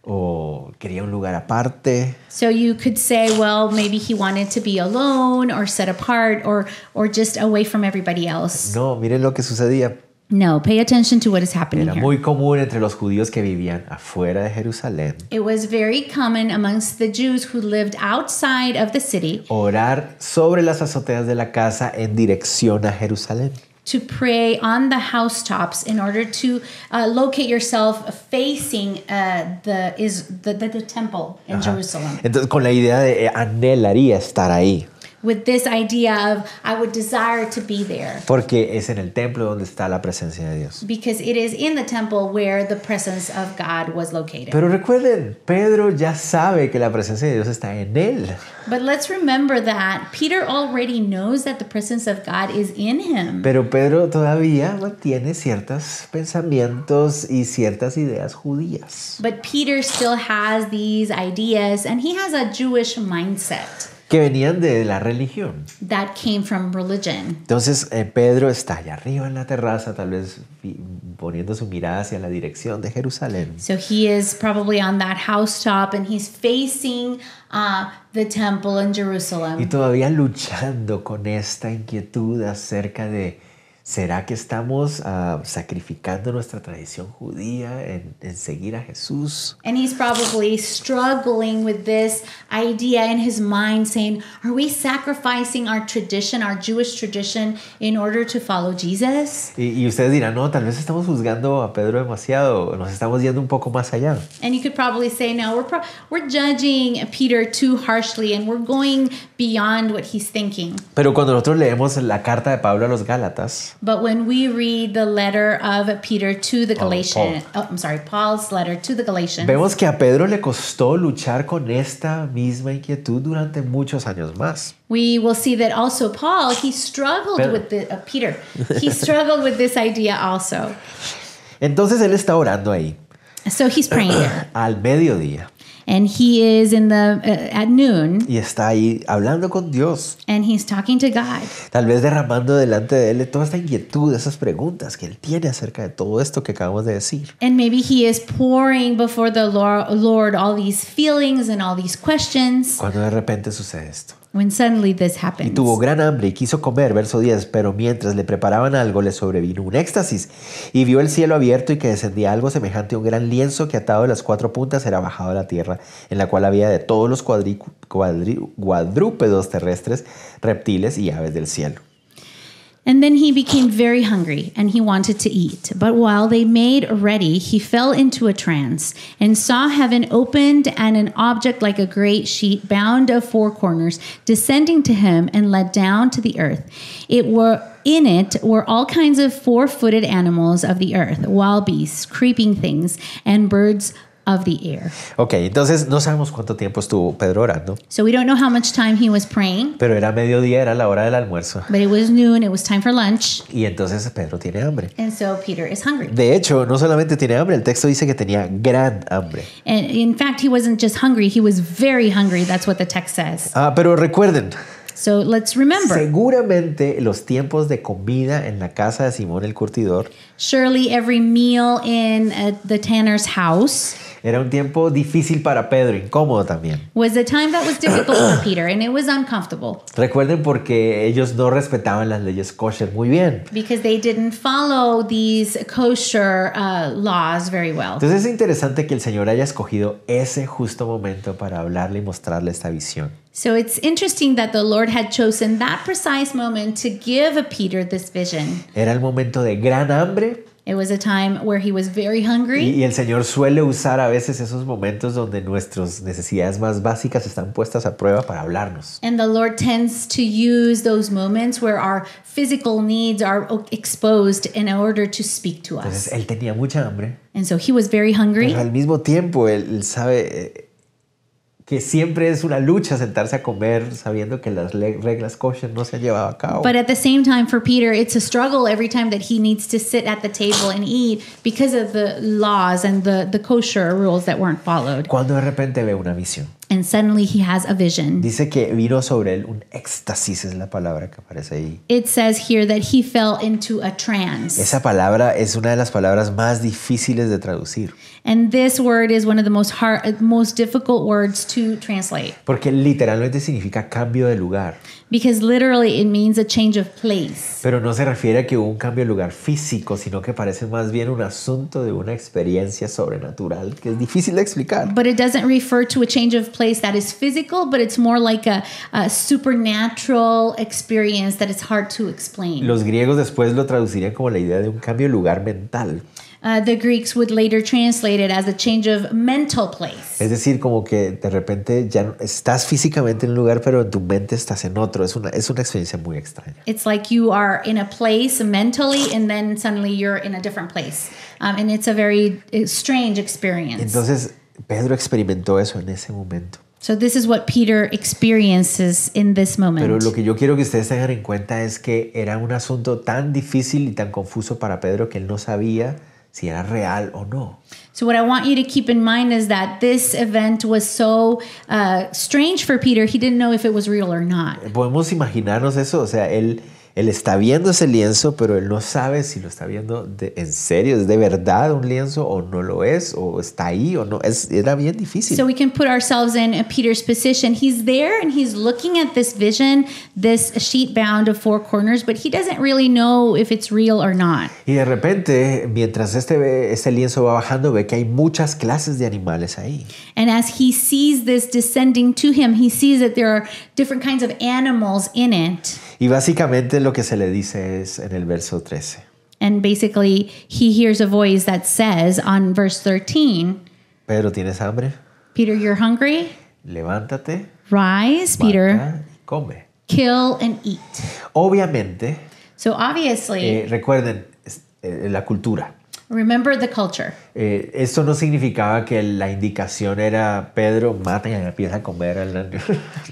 ¿O quería un lugar aparte? So you could say, well, maybe he wanted to be alone or set apart or just away from everybody else. No, miren lo que sucedía. No, pay attention to what is happening Era here. muy común entre los judíos que vivían afuera de Jerusalén It was very common amongst the Jews who lived outside of the city orar sobre las azoteas de la casa en dirección a Jerusalén. to pray on the housetops in order to locate yourself facing the temple in Jerusalem. Entonces, con la idea de anhelaría estar ahí, With this idea of, I would desire to be there. porque es en el templo donde está la presencia de Dios. Because it is in the temple where the presence of God was located. Pero recuerden, Pedro ya sabe que la presencia de Dios está en él. But let's remember that Peter already knows that the presence of God is in him. Pero Pedro todavía mantiene ciertos pensamientos y ciertas ideas judías. But Peter still has these ideas and he has a Jewish mindset. que venían de la religión. that came from religion. Entonces Pedro está allá arriba en la terraza, tal vez poniendo su mirada hacia la dirección de Jerusalén. So he is probably on that housetop and he's facing the temple in Y Jerusalem. todavía luchando con esta inquietud acerca de, ¿será que estamos sacrificando nuestra tradición judía en seguir a Jesús? And he's probably struggling with this idea in his mind, saying, are we sacrificing our tradition, our Jewish tradition, in order to follow Jesus? Y ustedes dirán, no, tal vez estamos juzgando a Pedro demasiado, nos estamos yendo un poco más allá. And you could probably say, no, we're judging Peter too harshly and we're going beyond what he's thinking. Pero cuando nosotros leemos la carta de Pablo a los Gálatas, But when we read the letter of Peter to the Galatians, Paul's letter to the Galatians, vemos que a Pedro le costó luchar con esta misma inquietud durante muchos años más. we will see that also Paul, he struggled Pedro. with Peter. He struggled with this idea also. Entonces él está orando ahí, So he's praying there. al mediodía, And he is in the at noon y está ahí hablando con Dios, and he's talking to God. tal vez derramando delante de él toda esta inquietud, esas preguntas que él tiene acerca de todo esto que acabamos de decir. And maybe he is pouring before the Lord all these feelings and all these questions Cuando de repente sucede esto. when suddenly this Y happens. tuvo gran hambre y quiso comer, verso 10, pero mientras le preparaban algo le sobrevino un éxtasis y vio el cielo abierto y que descendía algo semejante a un gran lienzo que atado de las 4 puntas era bajado a la tierra, en la cual había de todos los cuadrúpedos terrestres, reptiles y aves del cielo. And then he became very hungry and he wanted to eat. But while they made ready, he fell into a trance and saw heaven opened and an object like a great sheet bound of 4 corners descending to him and led down to the earth. In it were all kinds of 4-footed animals of the earth, wild beasts, creeping things, and birds of the air. Ok, entonces no sabemos cuánto tiempo estuvo Pedro orando, So we don't know how much time he was praying, pero era mediodía, era la hora del almuerzo but it was noon, it was time for lunch, y entonces Pedro tiene hambre. and so Peter is hungry. De hecho, no solamente tiene hambre, el texto dice que tenía gran hambre. And in fact, he wasn't just hungry, he was very hungry. That's what the text says. Pero recuerden, So let's remember, seguramente los tiempos de comida en la casa de Simón el Curtidor surely every meal in the tanner's house era un tiempo difícil para Pedro, incómodo también. was a time that was difficult for Peter, and it was uncomfortable Recuerden porque ellos no respetaban las leyes kosher muy bien. because they didn't follow these kosher laws very well. Entonces es interesante que el Señor haya escogido ese justo momento para hablarle y mostrarle esta visión. So it's interesting that the Lord had chosen that precise moment to give Peter this vision. Era el momento de gran hambre It was a time where he was very hungry. y el Señor suele usar a veces esos momentos donde nuestras necesidades más básicas están puestas a prueba para hablarnos. And the Lord tends to use those moments where our physical needs are exposed in order to speak to Entonces us. él tenía mucha hambre, And so he was very hungry, pero al mismo tiempo él sabe que siempre es una lucha sentarse a comer sabiendo que las reglas kosher no se han llevado a cabo. but at the same time for Peter, it's a struggle every time that he needs to sit at the table and eat because of the laws and the kosher rules that weren't followed. Cuando de repente ve una visión, And suddenly he has a vision. dice que vino sobre él un éxtasis, es la palabra que aparece ahí. It says here that he fell into a trance. Esa palabra es una de las palabras más difíciles de traducir, And this word is one of the most difficult words to translate porque literalmente significa cambio de lugar, because literally it means a change of place. pero no se refiere a que hubo un cambio de lugar físico, sino que parece más bien un asunto de una experiencia sobrenatural que es difícil de explicar. But it doesn't refer to a change of place that is physical, but it's more like a supernatural experience that is hard to explain. Los griegos después lo traducirían como la idea de un cambio de lugar mental. The Greeks would later translate it as a change of mental place. Es decir, como que de repente ya estás físicamente en un lugar, pero en tu mente estás en otro. Es una experiencia muy extraña. It's like you are in a place mentally and then suddenly you're in a different place. And it's a very strange experience. Entonces, Pedro experimentó eso en ese momento. So this is what Peter experiences in this Pero moment. lo que yo quiero que ustedes tengan en cuenta es que era un asunto tan difícil y tan confuso para Pedro que él no sabía si era real o no. So what I want you to keep in mind is that this event was so strange for Peter. He didn't know if it was real or not. Podemos imaginarnos eso, o sea, él está viendo ese lienzo, pero él no sabe si lo está viendo en serio, es de verdad un lienzo o no lo es, o está ahí o no, era bien difícil. So we can put ourselves in Peter's position. He's there and he's looking at this vision, this sheet bound of 4 corners, but he doesn't really know if it's real or not. Y de repente, mientras este lienzo va bajando, ve que hay muchas clases de animales ahí. And as he sees this descending to him, he sees that there are different kinds of animals in it. Y básicamente lo que se le dice es en el verso 13. And basically, he hears a voice that says on verse 13, Pedro, ¿tienes hambre? Peter, you're hungry? Levántate, Rise, Peter, mata y come. kill and eat. Obviamente, So obviously, recuerden la cultura. remember the culture. Esto no significaba que la indicación era Pedro, mata y empieza a comer al niño.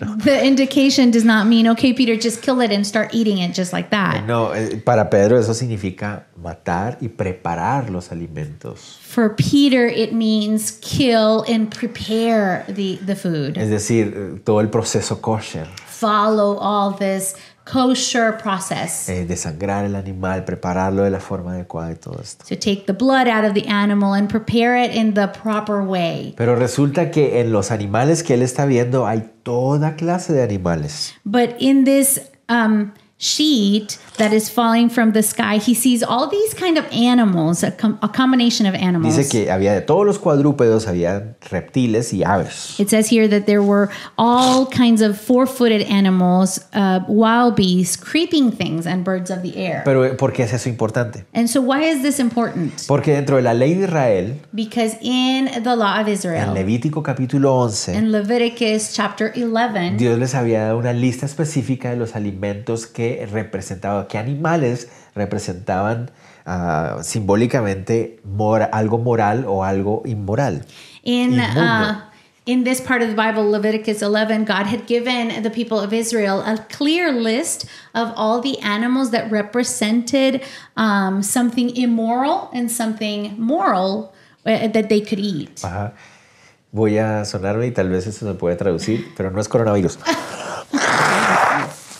No. The indication does not mean, okay, Peter, just kill it and start eating it just like that. No, para Pedro eso significa matar y preparar los alimentos. For Peter, it means kill and prepare the food. Es decir, todo el proceso kosher. Follow all this kosher process. Desangrar el animal, prepararlo de la forma adecuada y todo esto. So take the blood out of the animal and prepare it in the proper way. Pero resulta que en los animales que él está viendo hay toda clase de animales. But in this sheet that is falling from the sky, he sees all these kind of animals, a combination of animals. Dice que había de todos los cuadrúpedos, había reptiles y aves. It says here that there were all kinds of 4-footed animals, wild beasts, creeping things, and birds of the air. Pero ¿por qué es eso importante? And so why is this important? Porque dentro de la ley de Israel, Because in the law of en Israel, Levítico capítulo 11, in Leviticus chapter 11, Dios les había dado una lista específica de los alimentos que representaban, qué animales representaban simbólicamente algo moral o algo inmoral. Inmundo. In this part of the Bible, Leviticus 11, God had given the people of Israel a clear list of all the animals that represented something immoral and something moral that they could eat. Ajá. Voy a sonarme y tal vez eso se puede traducir, pero no es coronavirus.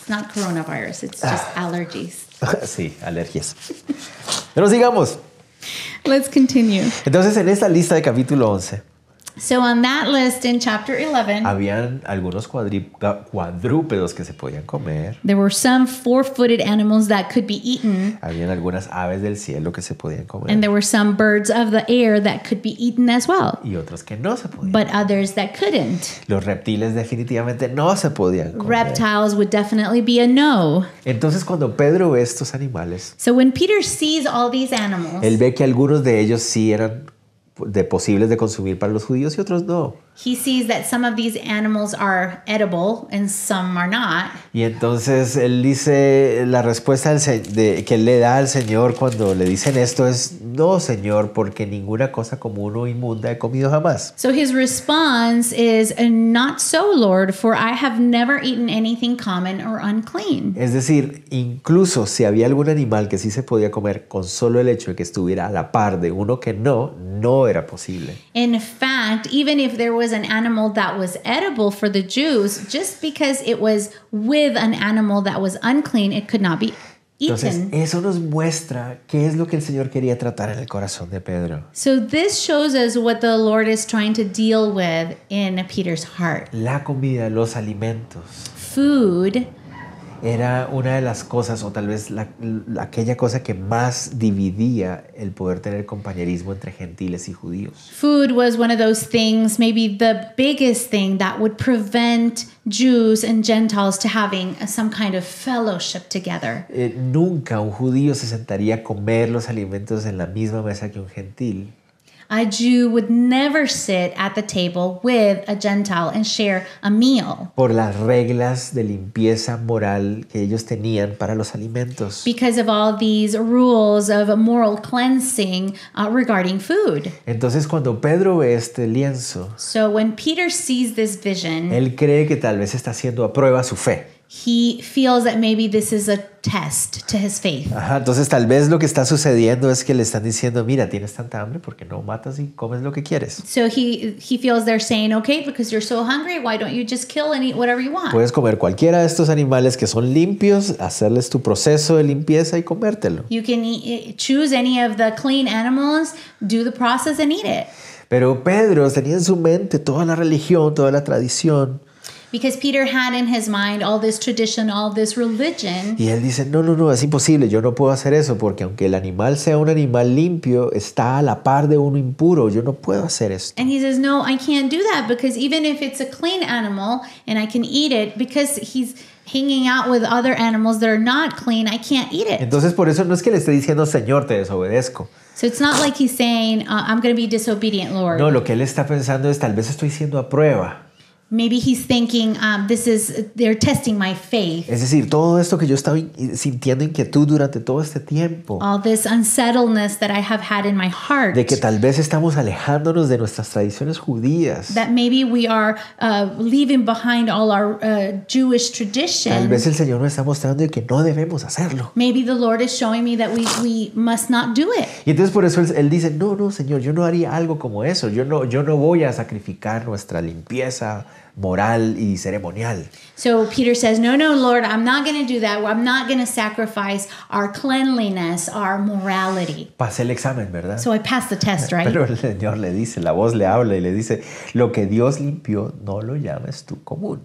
It's not coronavirus, it's just allergies. Sí, alergias. Pero sigamos. Let's continue. Entonces, en esta lista de capítulo 11, So on that list in chapter 11, habían algunos cuadrúpedos que se podían comer. there were some 4-footed animals that could be eaten, Habían algunas aves del cielo que se podían comer. and there were some birds of the air that could be eaten as well, Y otros que no se podían. but others that couldn't. Los reptiles definitivamente no se podían comer. Reptiles would definitely be a no. Entonces, cuando Pedro ve estos animales, So when Peter sees all these animals, él ve que algunos de ellos sí eran posibles de consumir para los judíos y otros no. he sees that some of these animals are edible and some are not. Y entonces él dice, la respuesta que él le da al Señor cuando le dicen esto es, no, Señor, porque ninguna cosa común o inmunda he comido jamás. So his response is, not so, Lord, for I have never eaten anything common or unclean. Es decir, incluso si había algún animal que sí se podía comer con solo el hecho de que estuviera a la par de uno que no era posible. In fact, even if there was an animal that was edible for the Jews, just because it was with an animal that was unclean, it could not be Entonces, eaten. eso nos muestra qué es lo que el Señor quería tratar en el corazón de Pedro. So this shows us what the Lord is trying to deal with in Peter's heart. La comida, los alimentos, Food era una de las cosas, o tal vez aquella cosa que más dividía el poder tener compañerismo entre gentiles y judíos. Food was one of those things, maybe the biggest thing that would prevent Jews and Gentiles to having some kind of fellowship together. Nunca un judío se sentaría a comer los alimentos en la misma mesa que un gentil. A Jew would never sit at the table with a Gentile and share a meal Por las reglas de limpieza moral que ellos tenían para los alimentos. because of all these rules of moral cleansing regarding food. Entonces, cuando Pedro ve este lienzo, So when Peter sees this vision, él cree que tal vez está haciendo a prueba su fe. he feels that maybe this is a test to his faith. Ajá, entonces tal vez lo que está sucediendo es que le están diciendo, mira, tienes tanta hambre porque no matas y comes lo que quieres. So he feels they're saying, okay, because you're so hungry, why don't you just kill and eat whatever you want? Puedes comer cualquiera de estos animales que son limpios, hacerles tu proceso de limpieza y comértelo. You can choose any of the clean animals, do the process and eat it. Pero Pedro tenía en su mente toda la religión, toda la tradición. Because Peter had in his mind all this tradition, all this religion. Y él dice, no, es imposible, yo no puedo hacer eso porque aunque el animal sea un animal limpio, está a la par de uno impuro, yo no puedo hacer esto. And he says, no, I can't do that because even if it's a clean animal and I can eat it, because he's hanging out with other animals that are not clean, I can't eat it. Entonces por eso no es que le esté diciendo, Señor, te desobedezco. So it's not like he's saying, I'm going to be disobedient, Lord. No, lo que él está pensando es, tal vez estoy siendo a prueba. Maybe he's thinking, they're testing my faith. Es decir, todo esto que yo estaba sintiendo inquietud durante todo este tiempo, All this unsettledness that I have had in my heart. de que tal vez estamos alejándonos de nuestras tradiciones judías. That maybe we are leaving behind all our Jewish Tal tradition. vez el Señor nos está mostrando que no debemos hacerlo. Maybe the Lord is showing me that we must not do it. Y entonces por eso él dice, no, Señor, yo no haría algo como eso. Yo no voy a sacrificar nuestra limpieza moral y ceremonial. So Peter says, no, Lord, I'm not going to do that. I'm not going to sacrifice our cleanliness, our morality. Pasé el examen, ¿verdad? So I passed the test, right? Pero el Señor le dice, la voz le habla y le dice, lo que Dios limpió, no lo llames tú común.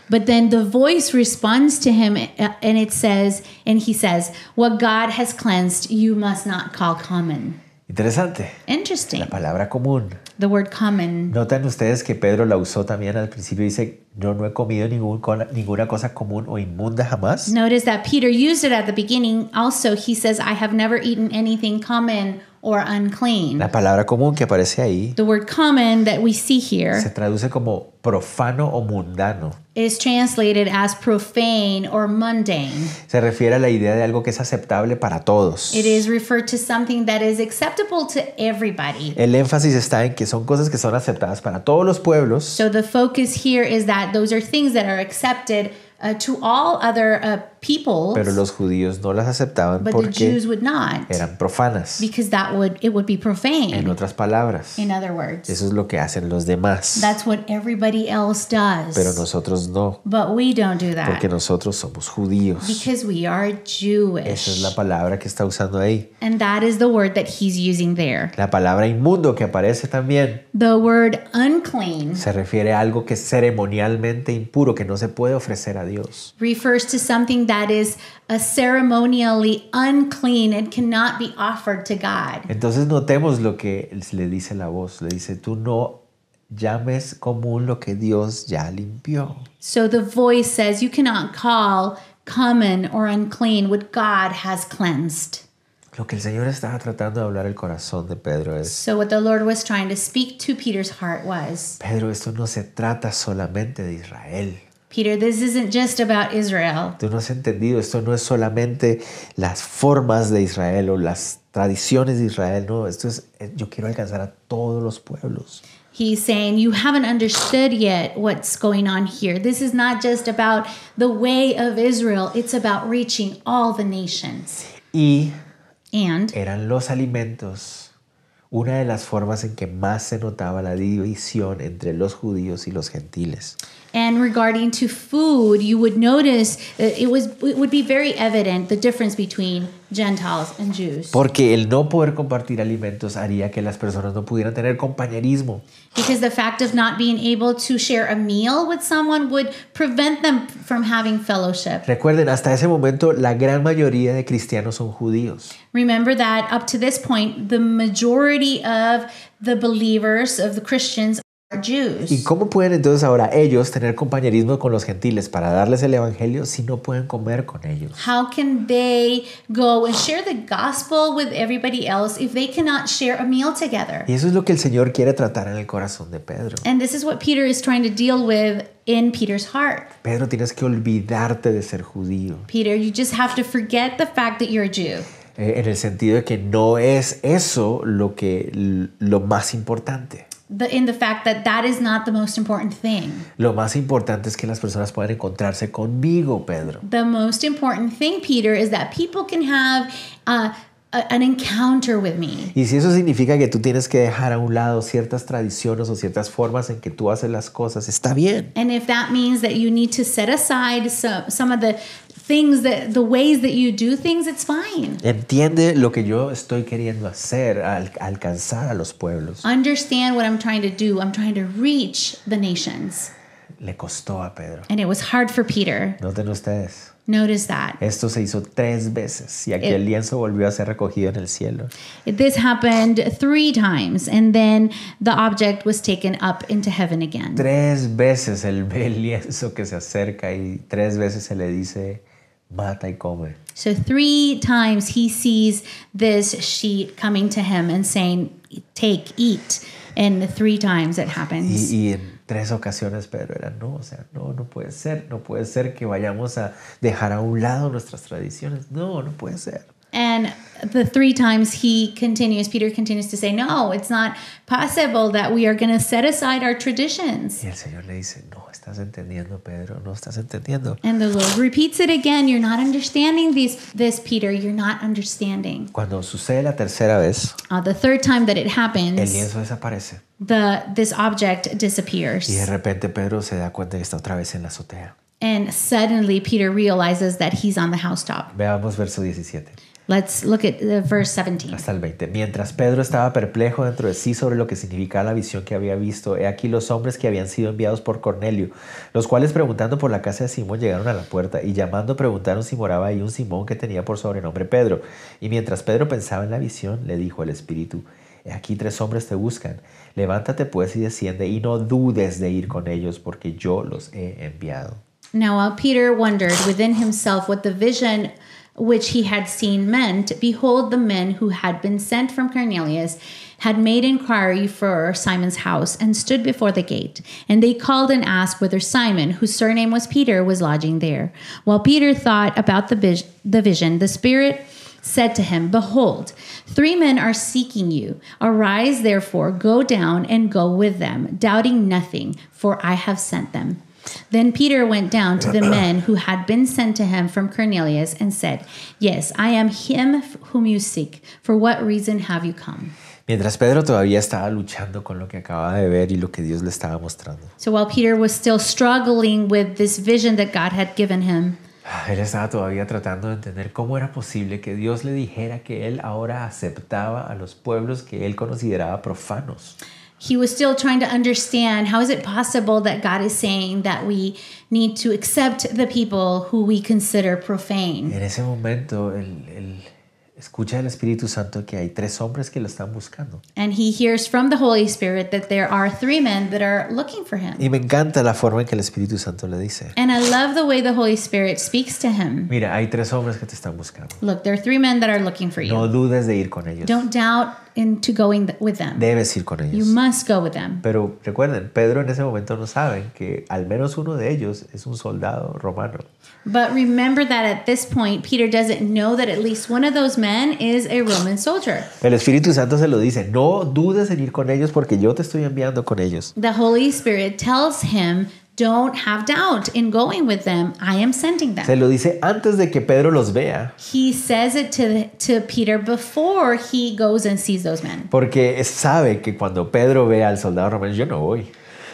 But then the voice responds to him and he says, what God has cleansed, you must not call common. Interesante. Interesting. La palabra común. The word common. Notan ustedes que Pedro la usó también al principio. Dice, yo no he comido ninguna cosa común o inmunda jamás. Notice that Peter used it at the beginning. Also, he says, I have never eaten anything common or unclean. La palabra común que aparece ahí The word common that we see se here traduce como profano o mundano. is translated as profane or mundane. Se refiere a la idea de algo que es aceptable para todos. It is referred to something that is acceptable to everybody. El énfasis está en que son cosas que son aceptadas para todos los pueblos, So the focus here is that those are things that are accepted to all other peoples, pero los judíos no las aceptaban but the porque Jews would not, eran profanas. because it would be profane. En otras palabras, In other words, eso es lo que hacen los demás, that's what everybody else does. pero nosotros no, But we don't do porque that nosotros somos judíos. because we are Jewish. Esa es la palabra que está usando ahí. And that is the word that he's using there. La palabra inmundo que aparece también The word unclean se refiere a algo que es ceremonialmente impuro, que no se puede ofrecer a Dios. refers to something that is ceremonially unclean and cannot be offered to God. Entonces notemos lo que le dice la voz. Le dice, tú no llames común lo que Dios ya limpió. So the voice says, you cannot call common or unclean what God has cleansed. Lo que el Señor estaba tratando de hablar al corazón de Pedro es, So what the Lord was trying to speak to Peter's heart was, Pedro, esto no se trata solamente de Israel. Peter, this isn't just about Israel. Tú no has entendido, esto no es solamente las formas de Israel o las tradiciones de Israel, no, esto es, yo quiero alcanzar a todos los pueblos. He's saying, you haven't understood yet what's going on here. This is not just about the way of Israel. It's about reaching all the nations. Y And eran los alimentos una de las formas en que más se notaba la división entre los judíos y los gentiles. regarding to food, you would notice it would be very evident the difference between Gentiles and Jews. Porque el no poder compartir alimentos haría que las personas no pudieran tener compañerismo. Because the fact of not being able to share a meal with someone would prevent them from having fellowship. Recuerden, hasta ese momento la gran mayoría de cristianos son judíos. Remember that up to this point, the majority of the believers, of the Christians, are Jews. ¿Y cómo pueden entonces ahora ellos tener compañerismo con los gentiles para darles el evangelio si no pueden comer con ellos? How can they go and share the gospel with everybody else if they cannot share a meal together? Y eso es lo que el Señor quiere tratar en el corazón de Pedro. And this is what Peter is trying to deal with in Peter's heart. Pedro, tienes que olvidarte de ser judío. Peter, you just have to forget the fact that you're a Jew. En el sentido de que no es eso lo más importante. in the fact that that is not the most important thing. Lo más importante es que las personas puedan encontrarse conmigo, Pedro. The most important thing, Peter, is that people can have an encounter with me. Y si eso significa que tú tienes que dejar a un lado ciertas tradiciones o ciertas formas en que tú haces las cosas, está bien. And if that means that you need to set aside some of the things, the ways that you do things, it's fine. Entiende lo que yo estoy queriendo hacer, alcanzar a los pueblos. Understand what I'm trying to do. I'm trying to reach the nations. Le costó a Pedro. And it was hard for Peter. Noten ustedes. Notice that. Esto se hizo 3 veces y aquel lienzo volvió a ser recogido en el cielo. This happened 3 times, and then the object was taken up into heaven again. 3 veces él ve el lienzo que se acerca y 3 veces se le dice, mata y come. So 3 times he sees this sheet coming to him and saying, take, eat. And 3 times it happens. Y en 3 ocasiones Pedro era, no, o sea, no puede ser que vayamos a dejar a un lado nuestras tradiciones. No puede ser. And the 3 times Peter continues to say, no, it's not possible that we are going to set aside our traditions. Y el Señor le dice, no estás entendiendo, Pedro, no estás entendiendo. And the Lord repeats it again. You're not understanding this, Peter. You're not understanding. Cuando sucede la tercera vez, The 3rd time that it el happens, lienzo desaparece. this object disappears. Y de repente Pedro se da cuenta que está otra vez en la azotea. And suddenly Peter realizes that he's on the housetop. Veamos verso 17. Let's look at verse 17. Hasta el 20. Mientras Pedro estaba perplejo dentro de sí sobre lo que significaba la visión que había visto, he aquí los hombres que habían sido enviados por Cornelio, los cuales preguntando por la casa de Simón llegaron a la puerta y llamando preguntaron si moraba ahí un Simón que tenía por sobrenombre Pedro. Y mientras Pedro pensaba en la visión, le dijo el Espíritu, he aquí 3 hombres te buscan. Levántate pues y desciende y no dudes de ir con ellos porque yo los he enviado. Now while Peter wondered within himself what the vision which he had seen meant, behold, the men who had been sent from Cornelius had made inquiry for Simon's house and stood before the gate. And they called and asked whether Simon, whose surname was Peter, was lodging there. While Peter thought about the vision, the Spirit said to him, behold, 3 men are seeking you. Arise, therefore, go down and go with them, doubting nothing, for I have sent them. Then Peter went down to the men who had been sent to him from Cornelius and said, yes, I am him whom you seek. For what reason have you come? Mientras Pedro todavía estaba luchando con lo que acababa de ver y lo que Dios le estaba mostrando. So while Peter was still struggling with this vision that God had given him, Él estaba todavía tratando de entender cómo era posible que Dios le dijera que él ahora aceptaba a los pueblos que él consideraba profanos. he was still trying to understand, how is it possible that God is saying that we need to accept the people who we consider profane? En ese momento, él escucha del Espíritu Santo que hay 3 hombres que lo están buscando. And he hears from the Holy Spirit that there are 3 men that are looking for him. Y me encanta la forma en que el Espíritu Santo le dice, And I love the way the Holy Spirit speaks to him. mira, hay 3 hombres que te están buscando. Look, there are 3 men that are looking for No you. dudes de ir con ellos. Don't doubt into going with them. Debes ir con You ellos. must go with them. Pero recuerden, Pedro en ese momento no sabe que al menos uno de ellos es un soldado romano. But remember that at this point, Peter doesn't know that at least one of those men is a Roman soldier. El Espíritu Santo se lo dice, no dudes en ir con ellos porque yo te estoy enviando con ellos. The Holy Spirit tells him, don't have doubt in going with them. I am sending Se them. lo dice antes de que Pedro los vea, He says it to Peter before he goes and sees those men. porque sabe que cuando Pedro ve al soldado romano, yo no voy.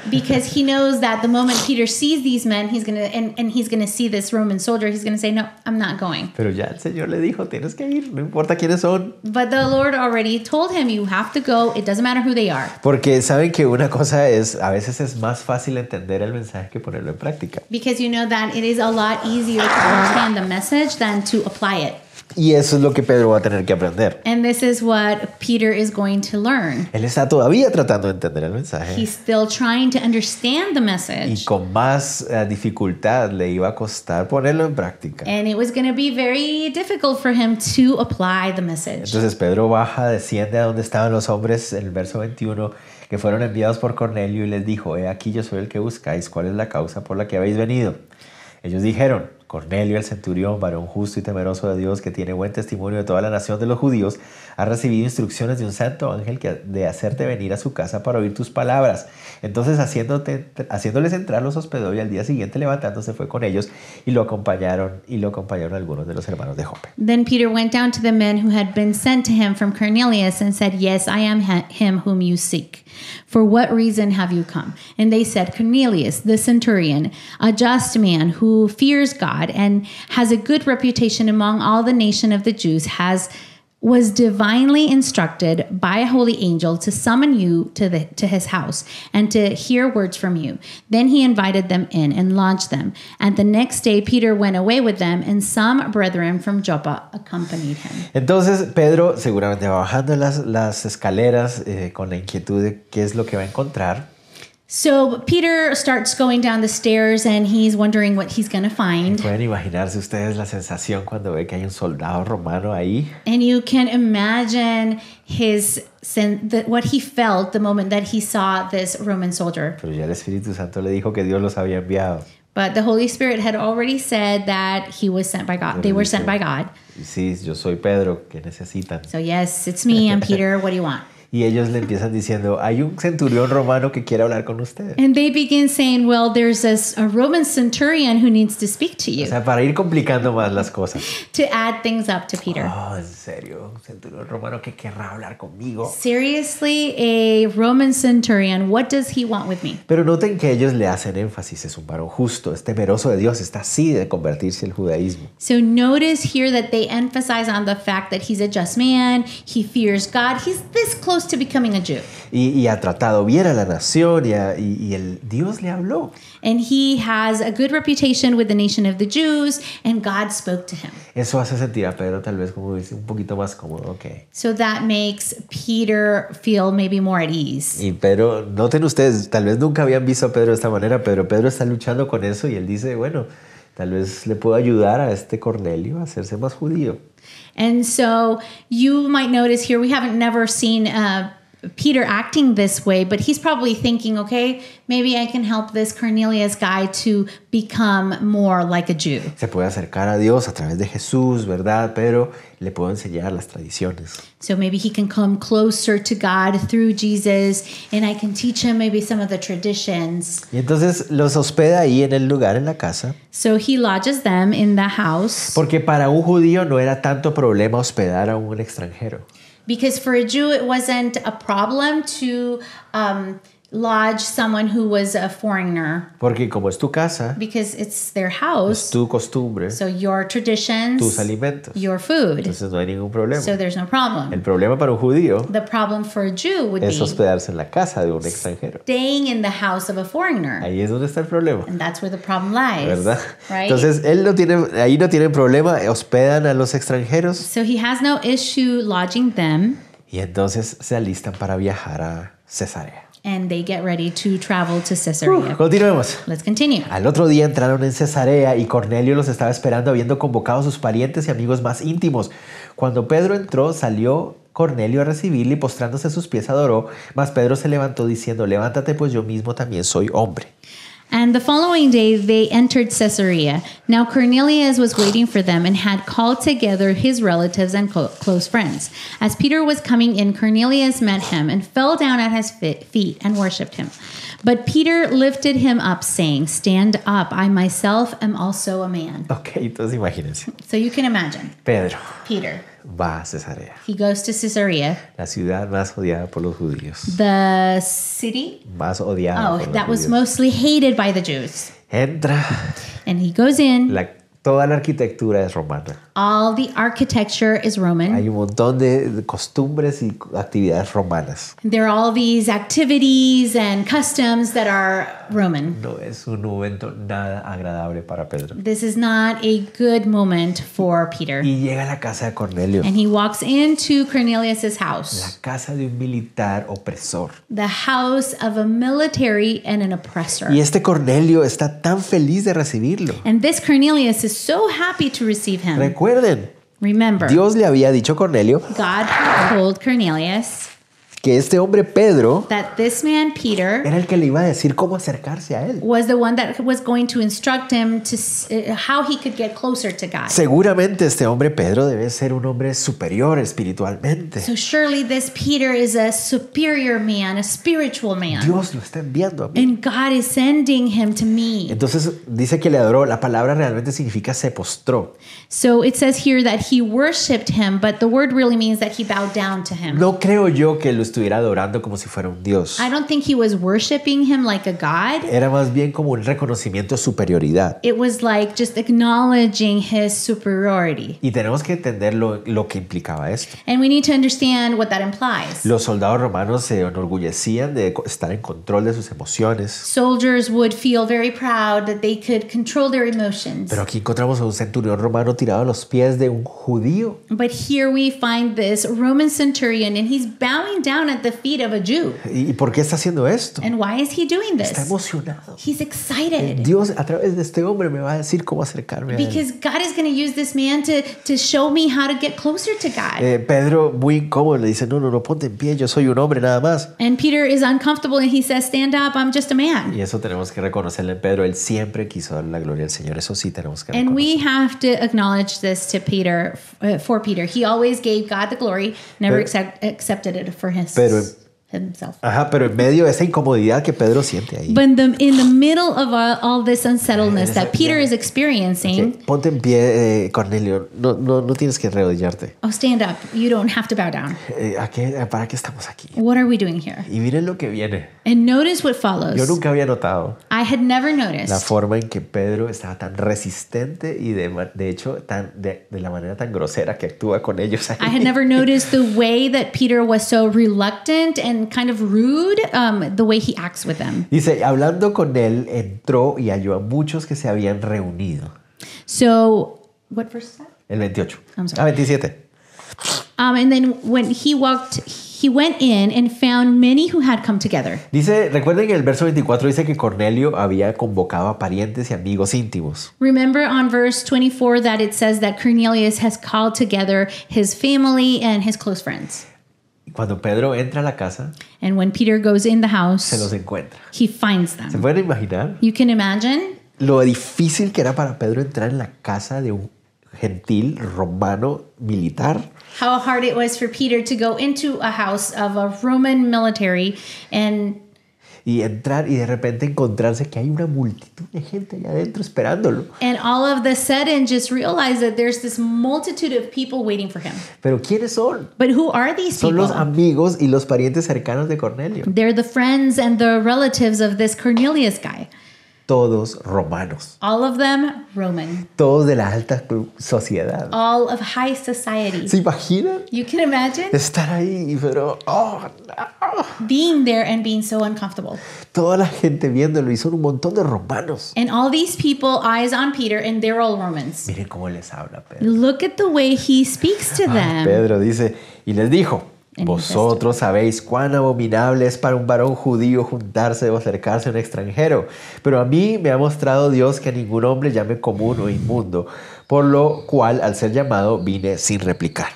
Because he knows that the moment Peter sees these men, he's gonna and he's gonna see this Roman soldier, he's gonna say, no, I'm not going. Pero ya el Señor le dijo, tienes que ir, no importa quiénes son. But the Lord already told him, you have to go. It doesn't matter who they are. Porque saben que una cosa es, a veces es más fácil entender el mensaje que ponerlo en práctica. Because you know that it is a lot easier to understand the message than to apply it. Y eso es lo que Pedro va a tener que aprender. And this is what Peter is going to learn. Él está todavía tratando de entender el mensaje. He's still trying to understand the Y message. con más dificultad le iba a costar ponerlo en práctica. And it was going to be very difficult for him to apply the message. Entonces Pedro baja, desciende a donde estaban los hombres, en el verso 21, que fueron enviados por Cornelio y les dijo, he aquí yo soy el que buscáis, ¿cuál es la causa por la que habéis venido? Ellos dijeron, Cornelio, el centurión, varón justo y temeroso de Dios, que tiene buen testimonio de toda la nación de los judíos, ha recibido instrucciones de un santo ángel de hacerte venir a su casa para oír tus palabras. Entonces, haciéndoles entrar, los hospedó, y al día siguiente, levantándose, fue con ellos, y lo acompañaron algunos de los hermanos de Jope. Then Peter went down to the men who had been sent to him from Cornelius and said, Yes, I am him whom you seek. For what reason have you come? And they said, Cornelius, the centurion, a just man who fears God and has a good reputation among all the nation of the Jews, was divinely instructed by a holy angel to summon you to his house and to hear words from you. Then he invited them in and lodged them. And the next day Peter went away with them, and some brethren from Joppa accompanied him. Entonces Pedro seguramente va bajando las escaleras con la inquietud de qué es lo que va a encontrar. So Peter starts going down the stairs and he's wondering what he's going to find. Pueden imaginarse ustedes la sensación cuando ve que hay un soldado romano ahí. And you can imagine what he felt the moment that he saw this Roman soldier. Pero ya el Espíritu Santo le dijo que Dios los había enviado. But the Holy Spirit had already said that he was sent by God. They were sent by God. Sí, yo soy Pedro, ¿qué necesitan? So yes, it's me, I'm Peter, what do you want? Y ellos le empiezan diciendo, hay un centurión romano que quiere hablar con usted. And they begin saying, well, there's a Roman centurion who needs to speak to you. O sea, para ir complicando más las cosas. To add things up to Peter. Oh, en serio, un centurión romano que querrá hablar conmigo. Seriously, a Roman centurion, what does he want with me? Pero noten que ellos le hacen énfasis, es un varón justo, es temeroso de Dios, está así de convertirse al judaísmo. So notice here that they emphasize on the fact that he's a just man, he fears God, he's this close to becoming a Jew. Y ha tratado bien a la nación y el Dios le habló. And he has a good reputation with the nation of the Jews, and God spoke to him. Eso hace sentir a Pedro tal vez como dice un poquito más cómodo, okay. So that makes Peter feel maybe more at ease. Y Pedro, noten ustedes, tal vez nunca habían visto a Pedro de esta manera, pero Pedro está luchando con eso y él dice, bueno, tal vez le puedo ayudar a este Cornelio a hacerse más judío. And so you might notice here, we haven't never seen Peter acting this way, but he's probably thinking, okay, maybe I can help this Cornelius guy to become more like a Jew. Se puede acercar a Dios a través de Jesús, ¿verdad? Pero le puedo enseñar las tradiciones. So maybe he can come closer to God through Jesus, and I can teach him maybe some of the traditions. Y entonces los hospeda ahí en el lugar, en la casa. So he lodges them in the house. Porque para un judío no era tanto problema hospedar a un extranjero. Because for a Jew, it wasn't a problem to lodge someone who was a foreigner. Porque como es tu casa, Because it's their house. es tu costumbre, So your traditions, tus alimentos. your food. Entonces no hay ningún problema. So there's no problem. El problema para un judío The problem for a Jew would es be hospedarse en la casa de un extranjero. staying in the house of a foreigner. Ahí es donde está el problema, And that's where the problem lies. ¿verdad? Right? Entonces ahí no tienen problema, hospedan a los extranjeros So he has no issue lodging them, y entonces se alistan para viajar a Cesarea. and they get ready to travel to Caesarea. Continuemos. Let's continue. Al otro día entraron en Cesarea y Cornelio los estaba esperando, habiendo convocado a sus parientes y amigos más íntimos. Cuando Pedro entró, salió Cornelio a recibirle y postrándose a sus pies adoró. Mas Pedro se levantó diciendo, levántate, pues yo mismo también soy hombre. And the following day they entered Caesarea. Now Cornelius was waiting for them and had called together his relatives and close friends. As Peter was coming in, Cornelius met him and fell down at his feet and worshipped him. But Peter lifted him up, saying, Stand up, I myself am also a man. Ok, entonces imagínense. So you can imagine, Pedro Peter, va a Cesarea, he goes to Caesarea, la ciudad más odiada por los judíos. the city, Más odiada por los that was judíos. mostly hated by the Jews. Entra, And he goes in, toda la arquitectura es romana. all the architecture is Roman. Hay un montón de costumbres y actividades romanas. There are all these activities and customs that are Roman. No es un momento nada agradable para Pedro. This is not a good moment for Peter. Y llega a la casa de Cornelio, And he walks into Cornelius's la house, casa de un militar opresor. the house of a military and an oppressor. Y este Cornelio está tan feliz de recibirlo. And this Cornelius is so happy to receive him. Recuerden, Remember, Dios le había dicho a Cornelio God told Cornelius que este hombre Pedro that this man, Peter, era el que le iba a decir cómo acercarse a él. was the one that was going to instruct him to how he could get closer to God. Seguramente este hombre Pedro debe ser un hombre superior espiritualmente. So surely this Peter is a superior man, a spiritual man. Dios lo está enviando a mí. And God is sending him to me. Entonces dice que le adoró. La palabra realmente significa se postró. So it says here that he worshipped him, but the word really means that he bowed down to him. No creo yo que lo estuviera adorando como si fuera un Dios. I don't think he was worshiping him like a God. Era más bien como un reconocimiento de superioridad. It was like just acknowledging his superiority. Y tenemos que entender lo que implicaba esto. And we need to understand what that implies. Los soldados romanos se enorgullecían de estar en control de sus emociones. Soldiers would feel very proud that they could control their emotions. Pero aquí encontramos a un centurión romano tirado a los pies de un judío. But here we find this Roman centurion and he's bowing down at the feet of a Jew. ¿Y por qué está haciendo esto? And why is he doing Está this? emocionado. He's excited. Dios a través de este hombre me va a decir cómo acercarme a él. Because God is going to use this man to show me how to get closer to God. Pedro, muy incómodo, le dice, no, ponte en pie, yo soy un hombre nada más. And Peter is uncomfortable and he says, stand up, I'm just a man. Y eso tenemos que reconocerle en Pedro. Él siempre quiso dar la gloria al Señor. Eso sí tenemos que And we reconocer. have to acknowledge this to Peter, for Peter. He always gave God the glory, never accepted it for himself. Ajá, pero en medio de esa incomodidad que Pedro siente ahí. But in the middle of all this unsettledness that Peter is experiencing, Okay, ponte en pie, Cornelio. No tienes que arrodillarte. oh, stand up. You don't have to bow down. ¿Para qué estamos aquí? What are we doing here? Y miren lo que viene. And notice what follows. Yo nunca había notado I had never la noticed forma en que Pedro estaba tan resistente y de hecho de la manera tan grosera que actúa con ellos. I had never noticed the way that Peter was so reluctant and kind of rude, the way he acts with them. Dice, hablando con él, entró y halló a muchos que se habían reunido. So, what verse is that? El 28. I'm sorry. 27. And then when he went in and found many who had come together. Dice, recuerden que el verso 24 dice que Cornelio había convocado a parientes y amigos íntimos. Remember on verse 24 that it says that Cornelius has called together his family and his close friends. Y cuando Pedro entra a la casa, And when Peter goes in the se los house, encuentra. he finds ¿Se them. pueden imaginar You can imagine lo difícil que era para Pedro entrar en la casa de un gentil romano militar? how hard it was for Peter to go into a house of a Roman military Y entrar y de repente encontrarse que hay una multitud de gente allá adentro esperándolo. and all of the sudden just realize that there's this multitude of people waiting for him. Pero ¿quiénes son? But who are these Son los people? amigos y los parientes cercanos de Cornelio. They're the friends and the relatives of this Cornelius guy. Todos romanos. All of them Roman. Todos de la alta sociedad. All of high society. ¿Se imaginan? You can imagine Estar ahí, pero being there and being so uncomfortable. toda la gente viéndolo y son un montón de romanos. And all these people, eyes on Peter, and they're all Romans. Miren cómo les habla Pedro. Look at the way he speaks to them. Pedro dice, y les dijo, And vosotros sabéis cuán abominable es para un varón judío juntarse o acercarse a un extranjero, pero a mí me ha mostrado Dios que a ningún hombre llame común o inmundo, por lo cual al ser llamado vine sin replicar.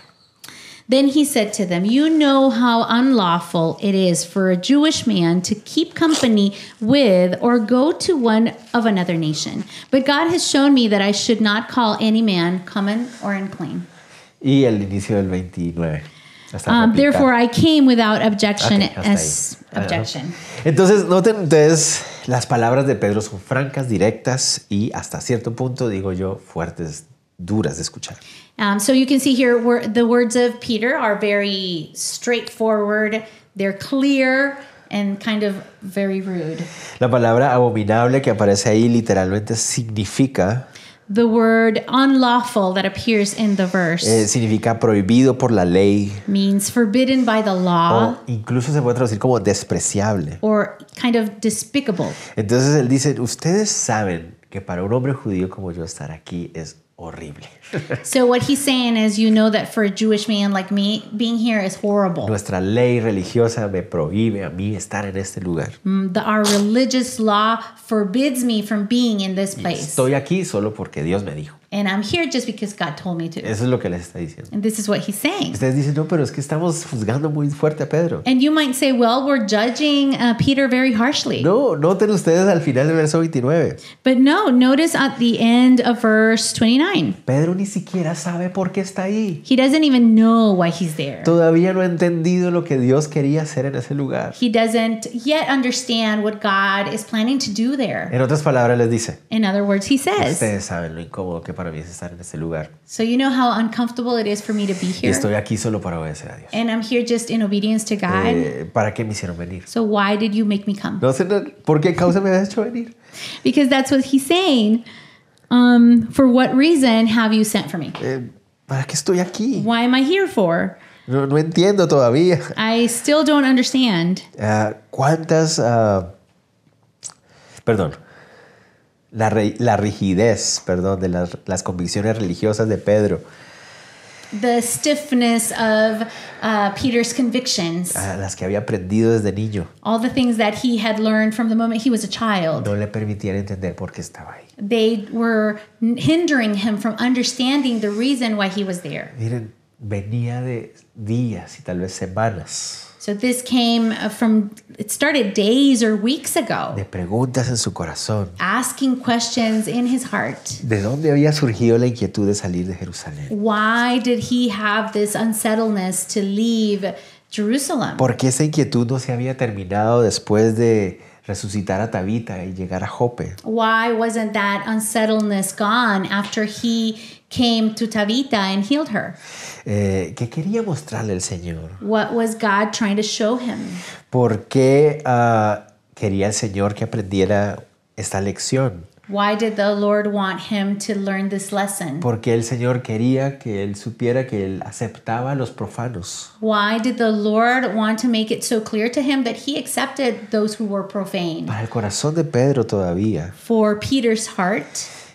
Then he said to them, you know how unlawful it is for a Jewish man to keep company with or go to one of another nation. But God has shown me that I should not call any man common or unclean. Y el inicio del 29. hasta replicar. Therefore I came without objection Ok, hasta as ahí. objection. Entonces, noten ustedes, las palabras de Pedro son francas, directas y hasta cierto punto, digo yo, fuertes, duras de escuchar. So you can see here where the words of Peter are very straightforward. They're clear and kind of very rude. La palabra abominable que aparece ahí literalmente significa The word unlawful that appears in the verse significa prohibido por la ley means forbidden by the law o incluso se puede traducir como despreciable. or kind of despicable. Entonces él dice, ustedes saben que para un hombre judío como yo estar aquí es horrible. So what he's saying is, you know that for a Jewish man like me, being here is horrible. Nuestra ley religiosa me prohíbe a mí estar en este lugar. Our religious law forbids me from being in this place. Estoy aquí solo porque Dios me dijo. And I'm here just because God told me to. Eso es lo que les está diciendo. And this is what he's saying. Ustedes dicen, no, pero es que estamos juzgando muy fuerte a Pedro. And you might say, well, we're judging Peter very harshly. No, noten ustedes al final del verso 29. But no, notice at the end of verse 29. Pedro ni siquiera sabe por qué está ahí. He doesn't even know why he's there. Todavía no ha entendido lo que Dios quería hacer en ese lugar. He doesn't yet understand what God is planning to do there. En otras palabras les dice, In other words, he says, ustedes saben lo incómodo que para mí es estar en este lugar. so you know how uncomfortable it is for me to be Y here. estoy aquí solo para obedecer a Dios. And I'm here just in obedience to God. ¿Para qué me hicieron venir? So why did you make me come? No sé por qué causa me has hecho venir. Because that's what he's saying. For what reason have you sent for me? ¿Para qué estoy aquí? Why am I here for? No entiendo todavía. I still don't understand. La rigidez, de las convicciones religiosas de Pedro, The stiffness of Peter's convictions. las que había aprendido desde niño, All the things that he had learned from the moment he was a child. no le permitían entender por qué estaba ahí. They were hindering him from understanding the reason why he was there. Miren, venía de días y tal vez semanas So this came it started days or weeks ago. de preguntas en su corazón. Asking questions in his heart. ¿De dónde había surgido la inquietud de salir de Jerusalén? Why did he have this unsettledness to leave Jerusalem? ¿Por qué esa inquietud no se había terminado después de resucitar a Tabita y llegar a Jope? Why wasn't that unsettledness gone after he came to Tabitha and healed her? ¿Qué quería mostrarle el Señor? What was God trying to show him? ¿Por qué quería el Señor que aprendiera esta lección? Why did the Lord want him to learn this lesson? Porque el Señor quería que él supiera que él aceptaba a los profanos. Why did the Lord want to make it so clear to him that he accepted those who were profane? Para el corazón de Pedro todavía, For Peter's heart,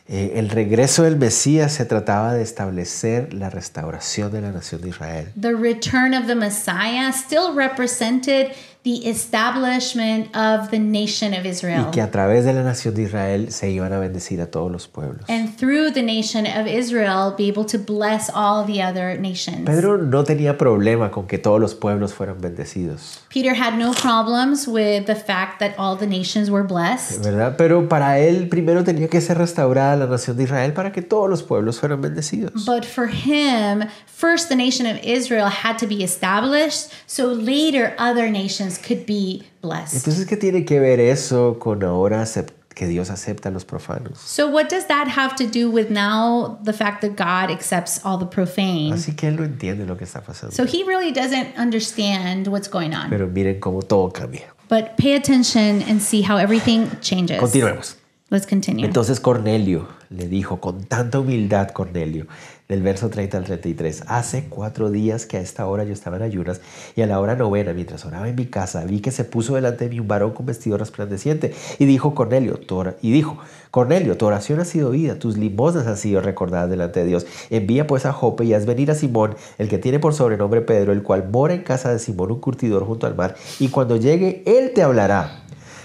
el regreso del Mesías se trataba de establecer la restauración de la nación de Israel. the return of the Messiah still represented the establishment of the nation of Israel. Y que a través de la nación de Israel se iban a bendecir a todos los pueblos. And through the nation of Israel, be able to bless all the other nations. Pedro no tenía problema con que todos los pueblos fueran bendecidos, Peter had no problems with the fact that all the nations were blessed. ¿verdad? Pero para él primero tenía que ser restaurada la nación de Israel para que todos los pueblos fueran bendecidos. But for him, first the nation of Israel had to be established, so later other nations could be blessed. Entonces, ¿qué tiene que ver eso con ahora que Dios acepta a los profanos? So what does that have to do with now the fact that God accepts all the profane? Así que él no entiende lo que está pasando. So he really doesn't understand what's going on. Pero miren cómo todo cambia. But pay attention and see how everything changes. Continuemos. Let's continue. Entonces Cornelio le dijo con tanta humildad, Cornelio, del verso 30 al 33, hace 4 días que a esta hora yo estaba en ayunas y a la hora novena, mientras oraba en mi casa, vi que se puso delante de mí un varón con vestido resplandeciente y dijo, Cornelio, tu oración ha sido oída, tus limosnas han sido recordadas delante de Dios. Envía pues a Jope y haz venir a Simón, el que tiene por sobrenombre Pedro, el cual mora en casa de Simón, un curtidor junto al mar, y cuando llegue, él te hablará.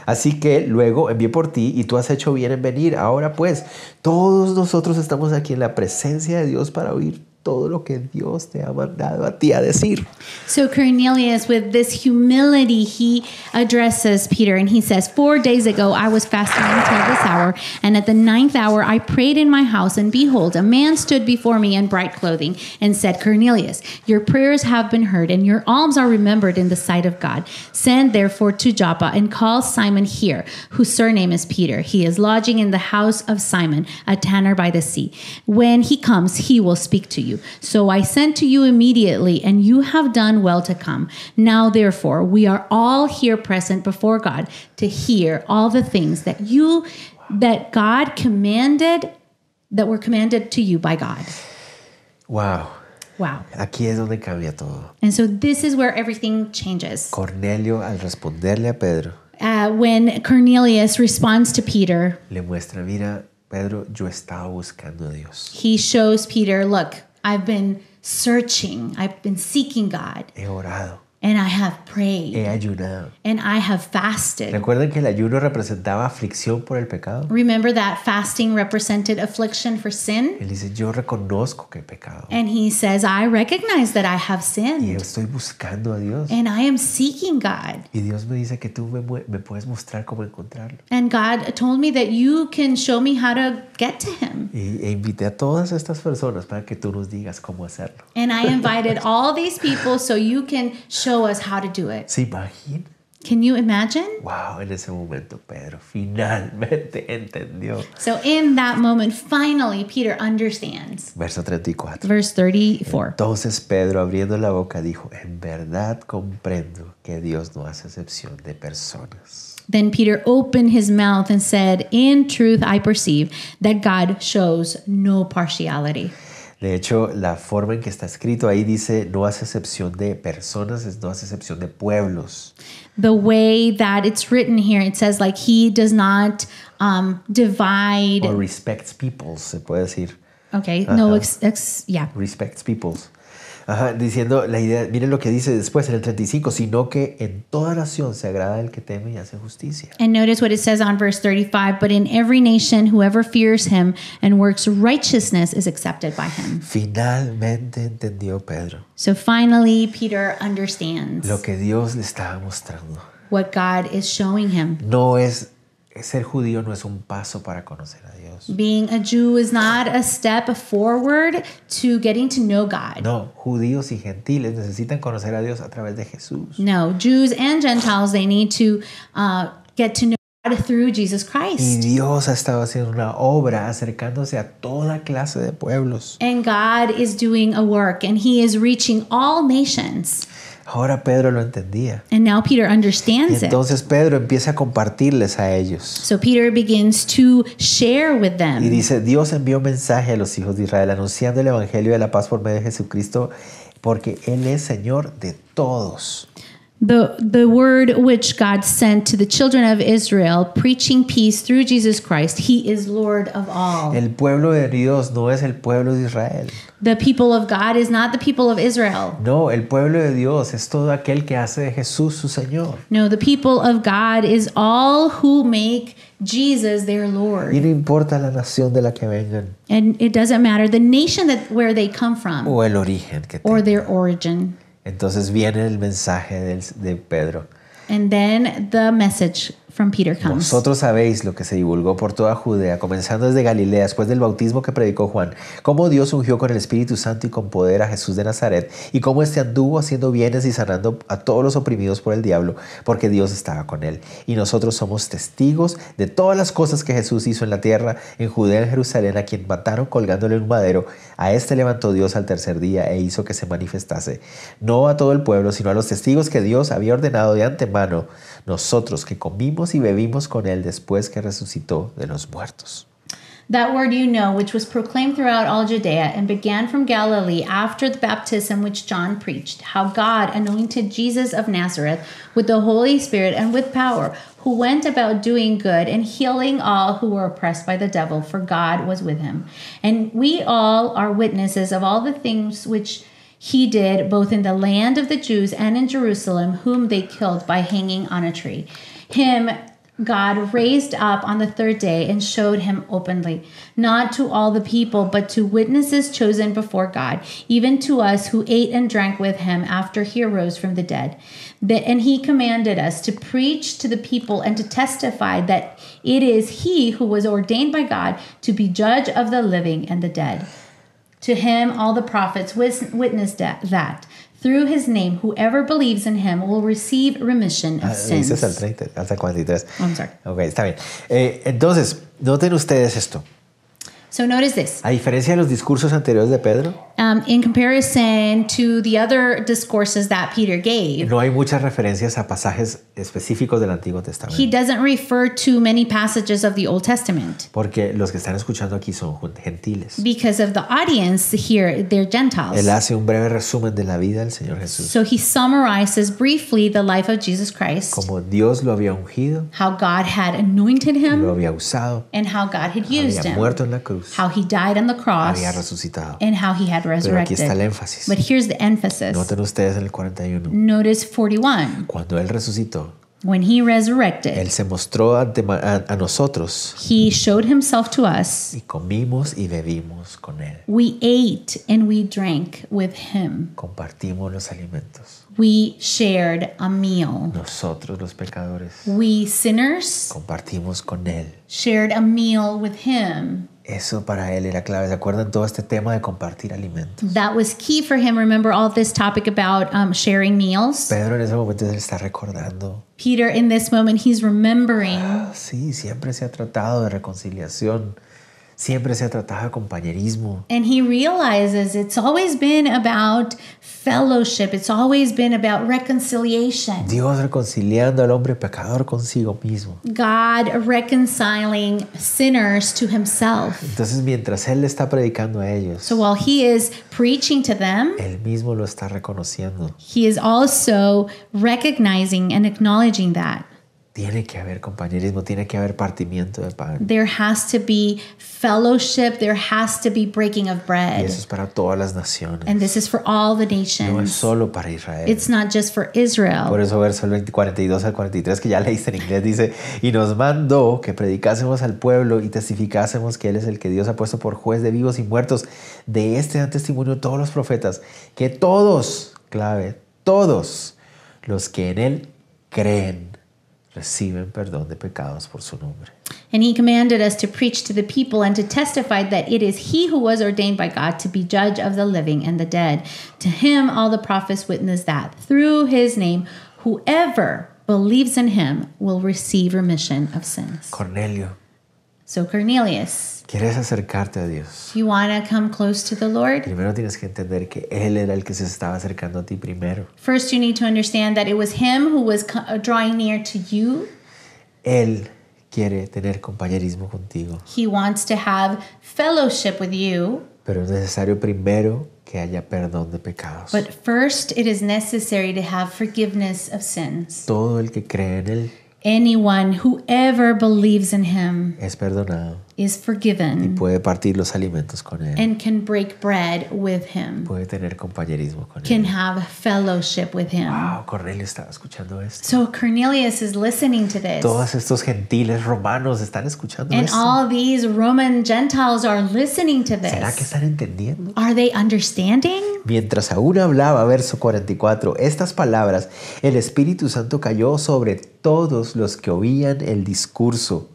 Así que luego envié por ti y tú has hecho bien en venir. Ahora pues, todos nosotros estamos aquí en la presencia de Dios para oír todo lo que Dios te ha mandado a ti a decir. So Cornelius, with this humility, he addresses Peter and he says, 4 days ago I was fasting until this hour, and at the 9th hour I prayed in my house, and behold, a man stood before me in bright clothing and said, Cornelius, your prayers have been heard, and your alms are remembered in the sight of God. Send therefore to Joppa and call Simon here, whose surname is Peter. He is lodging in the house of Simon, a tanner by the sea. When he comes, he will speak to you. So I sent to you immediately, and you have done well to come. Now, therefore, we are all here present before God to hear all the things that God commanded, that were commanded to you by God. Wow. Wow. Aquí es donde cambia todo. And so this is where everything changes. Cornelio, al responderle a Pedro, When Cornelius responds to Peter, le muestra, mira, Pedro, yo estaba buscando a Dios. he shows Peter, look, I've been searching. I've been seeking God. He orado. and I have prayed, he ayunado. and I have fasted. Recuerden que el ayuno representaba aflicción por el pecado. Remember that fasting represented affliction for sin? Él dice, yo reconozco que he pecado And he says, I recognize that I have y sinned, estoy buscando a Dios. and I am seeking God. Y Dios me dice que tú me puedes mostrar cómo encontrarlo. And God told me that you can show me how to get to him. E invité a todas estas personas para que tú nos digas cómo hacerlo. And I invited all these people so you can show us how to do it. ¿Se imagina? Can you imagine? Wow, en ese momento Pedro finalmente entendió. So in that moment, finally, Peter understands. Verso 34. Verse 34. Entonces Pedro, abriendo la boca, dijo, en verdad comprendo que Dios no hace excepción de personas. Then Peter opened his mouth and said, in truth, I perceive that God shows no partiality. De hecho, la forma en que está escrito ahí dice, no hace excepción de personas, no hace excepción de pueblos. The way that it's written here, it says like he does not divide. O respects peoples, se puede decir. Okay, no, yeah. Respects peoples. Ajá, diciendo la idea, miren lo que dice después en el 35, sino que en toda nación se agrada el que teme y hace justicia. And notice what it says on verse 35, but in every nation, whoever fears him and works righteousness is accepted by him. Finalmente entendió Pedro So finally, Peter understands lo que Dios le estaba mostrando. what God is showing him. No es, ser judío no es un paso para conocer a Dios. Being a Jew is not a step forward to getting to know God. No, judíos y gentiles necesitan conocer a Dios a través de Jesús. No, Jews and Gentiles, they need to get to know God through Jesus Y Christ. Dios ha estado haciendo una obra acercándose a toda clase de pueblos. And God is doing a work, and he is reaching all nations. Ahora Pedro lo entendía. And now Peter Y understands it. entonces Pedro empieza a compartirles a ellos. So Peter begins to share with Y them. dice, Dios envió un mensaje a los hijos de Israel anunciando el evangelio de la paz por medio de Jesucristo, porque Él es Señor de todos. The word which God sent to the children of Israel, preaching peace through Jesus Christ. He is Lord of all. El pueblo de Dios no es el pueblo de Israel. The people of God is not the people of Israel. No, el pueblo de Dios es todo aquel que hace de Jesús su Señor. No, the people of God is all who make Jesus their Lord. Y no importa la nación de la que vengan And it doesn't matter the nation where they come from o el origen que or tengan. their origin. Entonces viene el mensaje de Pedro. And then the message from Peter comes. Vosotros sabéis lo que se divulgó por toda Judea, comenzando desde Galilea, después del bautismo que predicó Juan, cómo Dios ungió con el Espíritu Santo y con poder a Jesús de Nazaret, y cómo éste anduvo haciendo bienes y sanando a todos los oprimidos por el diablo, porque Dios estaba con él. Y nosotros somos testigos de todas las cosas que Jesús hizo en la tierra, en Judea, en Jerusalén, a quien mataron colgándole en un madero. A este levantó Dios al tercer día e hizo que se manifestase, no a todo el pueblo, sino a los testigos que Dios había ordenado de antemano, nosotros que comimos y bebimos con él después que resucitó de los muertos. That word you know, which was proclaimed throughout all Judea and began from Galilee after the baptism which John preached, how God anointed Jesus of Nazareth with the Holy Spirit and with power, who went about doing good and healing all who were oppressed by the devil, for God was with him. And we all are witnesses of all the things which he did both in the land of the Jews and in Jerusalem, whom they killed by hanging on a tree. Him God raised up on the third day and showed him openly, not to all the people, but to witnesses chosen before God, even to us who ate and drank with him after he arose from the dead. And he commanded us to preach to the people and to testify that it is he who was ordained by God to be judge of the living and the dead. To him all the prophets witnessed that through his name, whoever believes in him will receive remission of sins. Dices al 30, hasta 43. I'm sorry. Ok, está bien. Entonces, noten ustedes esto. So notice this. A diferencia de los discursos anteriores de Pedro, In comparison to the other discourses that Peter gave, no hay muchas referencias a pasajes específicos del Antiguo he Testamento. doesn't refer to many passages of the Old Testament Porque los que están escuchando aquí son gentiles. because of the audience here, they're Gentiles. Él hace un breve resumen de la vida del Señor Jesús. So he summarizes briefly the life of Jesus Christ, Como Dios lo había ungido, how God had anointed lo him, había usado, and how God had used había him, muerto en la cruz, how he died on the cross, había resucitado. and how he had Pero aquí está el resurrected. énfasis. But here's the emphasis. Noten ustedes en el 41. Notice 41. Cuando Él resucitó, When he Él resurrected, se mostró a nosotros he showed himself to us. y comimos y bebimos con Él. We ate and we drank with him. Compartimos los alimentos. We shared a meal. Nosotros los pecadores We sinners compartimos con Él. shared a meal with him. Eso para Él era clave. ¿Se acuerdan todo este tema de compartir alimentos? That was key for him. Remember all this topic about sharing meals? Pedro en ese momento se está recordando. Peter, in this moment, he's remembering. Sí, siempre se ha tratado de reconciliación. Siempre se ha tratado de compañerismo. And he realizes it's always been about fellowship. It's always been about reconciliation. Dios reconciliando al hombre pecador consigo mismo. God reconciling sinners to himself. Entonces, mientras Él le está predicando a ellos, So while he is preaching to them, Él mismo lo está reconociendo. he is also recognizing and acknowledging that. Tiene que haber compañerismo, tiene que haber partimiento de pan. There has to be fellowship. There has to be breaking of Y bread. eso es para todas las naciones. And this is for all the No es nations. solo para Israel. It's not just for Por Israel. eso verso 42 al 43 que ya leíste en inglés dice, y nos mandó que predicásemos al pueblo y testificásemos que Él es el que Dios ha puesto por juez de vivos y muertos. De este dan testimonio todos los profetas, que todos, clave, todos los que en Él creen reciben perdón de pecados por su nombre. And he commanded us to preach to the people and to testify that it is he who was ordained by God to be judge of the living and the dead. To him all the prophets witness that through his name whoever believes in him will receive remission of sins. Cornelio, So Cornelius, ¿quieres acercarte a Dios? if you want to come close to the Lord, Primero tienes que entender que Él era el que se estaba acercando a ti primero. first you need to understand that it was him who was drawing near to you. Él quiere tener compañerismo contigo. He wants to have fellowship with you. Pero es necesario primero que haya perdón de pecados. But first, it is necessary to have forgiveness of sins. Todo el que cree en Él Anyone who ever believes in him es perdonado is y forgiven puede partir los alimentos con Él. and can break bread with him, Puede tener compañerismo con can Él. have fellowship with him. Wow, Cornelio estaba escuchando esto. So Cornelius is listening to this. Todos estos gentiles romanos están escuchando And esto. all these Roman Gentiles are listening to ¿Será que this. están entendiendo? Are they understanding? Mientras aún hablaba, verso 44, estas palabras, el Espíritu Santo cayó sobre todos los que oían el discurso.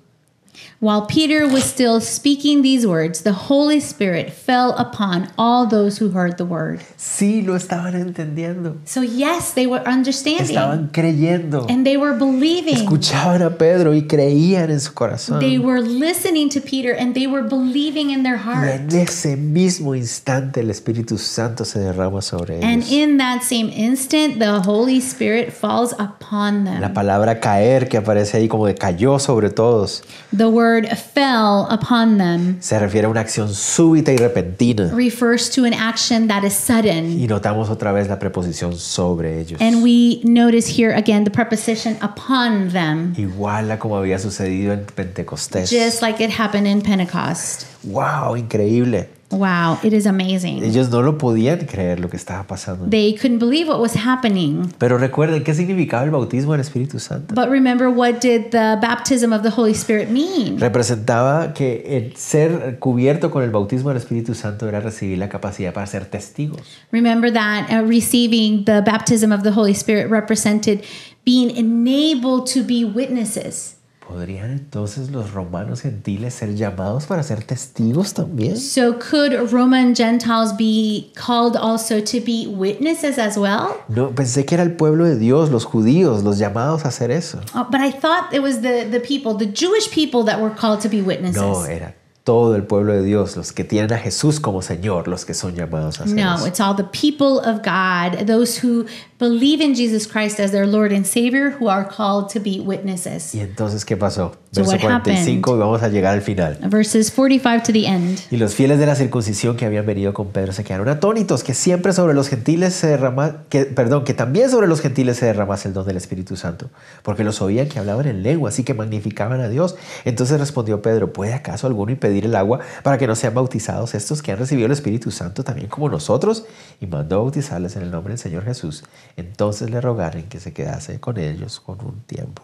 While Peter was still speaking these words, the Holy Spirit fell upon all those who heard the word. Sí, lo estaban entendiendo. So yes, they were understanding Estaban creyendo. and they were believing. Escuchaban a Pedro y creían en su corazón. They were listening to Peter and they were believing in their Y heart. en ese mismo instante el Espíritu Santo se derrama sobre And ellos. in that same instant, the Holy Spirit falls upon La them. palabra caer que aparece ahí como de cayó sobre todos The word fell upon them se refiere a una acción súbita y repentina. refers to an action that is sudden. Y notamos otra vez la preposición sobre ellos. And we notice here again the preposition upon them, Igual a como había sucedido en Pentecostés. just like it happened in Pentecost. ¡Wow! Increíble. Wow, it is amazing. Ellos no lo podían creer lo que estaba pasando. They couldn't believe what was happening. Pero recuerden, ¿qué significaba el bautismo del Espíritu Santo? But remember, what did the baptism of the Holy Spirit mean? Representaba que el ser cubierto con el bautismo del Espíritu Santo era recibir la capacidad para ser testigos. Remember that receiving the baptism of the Holy Spirit represented being enabled to be witnesses. ¿Podrían entonces los romanos gentiles ser llamados para ser testigos también? So could Roman Gentiles be called also to be witnesses as well? No, pensé que era el pueblo de Dios, los judíos, los llamados a hacer eso. But I thought it was the people, the Jewish people that were called to be witnesses. No, era todo el pueblo de Dios, los que tienen a Jesús como Señor, los que son llamados a hacer No, eso. it's all the people of God, those who believe in Jesus Christ as their Lord and Savior, who are called to be witnesses. Y entonces, ¿qué pasó? So Verso what 45 y vamos a llegar al final. Verses 45 to the end. Y los fieles de la circuncisión que habían venido con Pedro se quedaron atónitos, que siempre sobre los gentiles se derrama, que también sobre los gentiles se derramase el don del Espíritu Santo, porque los oían que hablaban en lengua, así que magnificaban a Dios. Entonces respondió Pedro: ¿puede acaso alguno impedir el agua para que no sean bautizados estos que han recibido el Espíritu Santo también como nosotros? Y mandó bautizarles en el nombre del Señor Jesús. Entonces le rogaron que se quedase con ellos con un tiempo.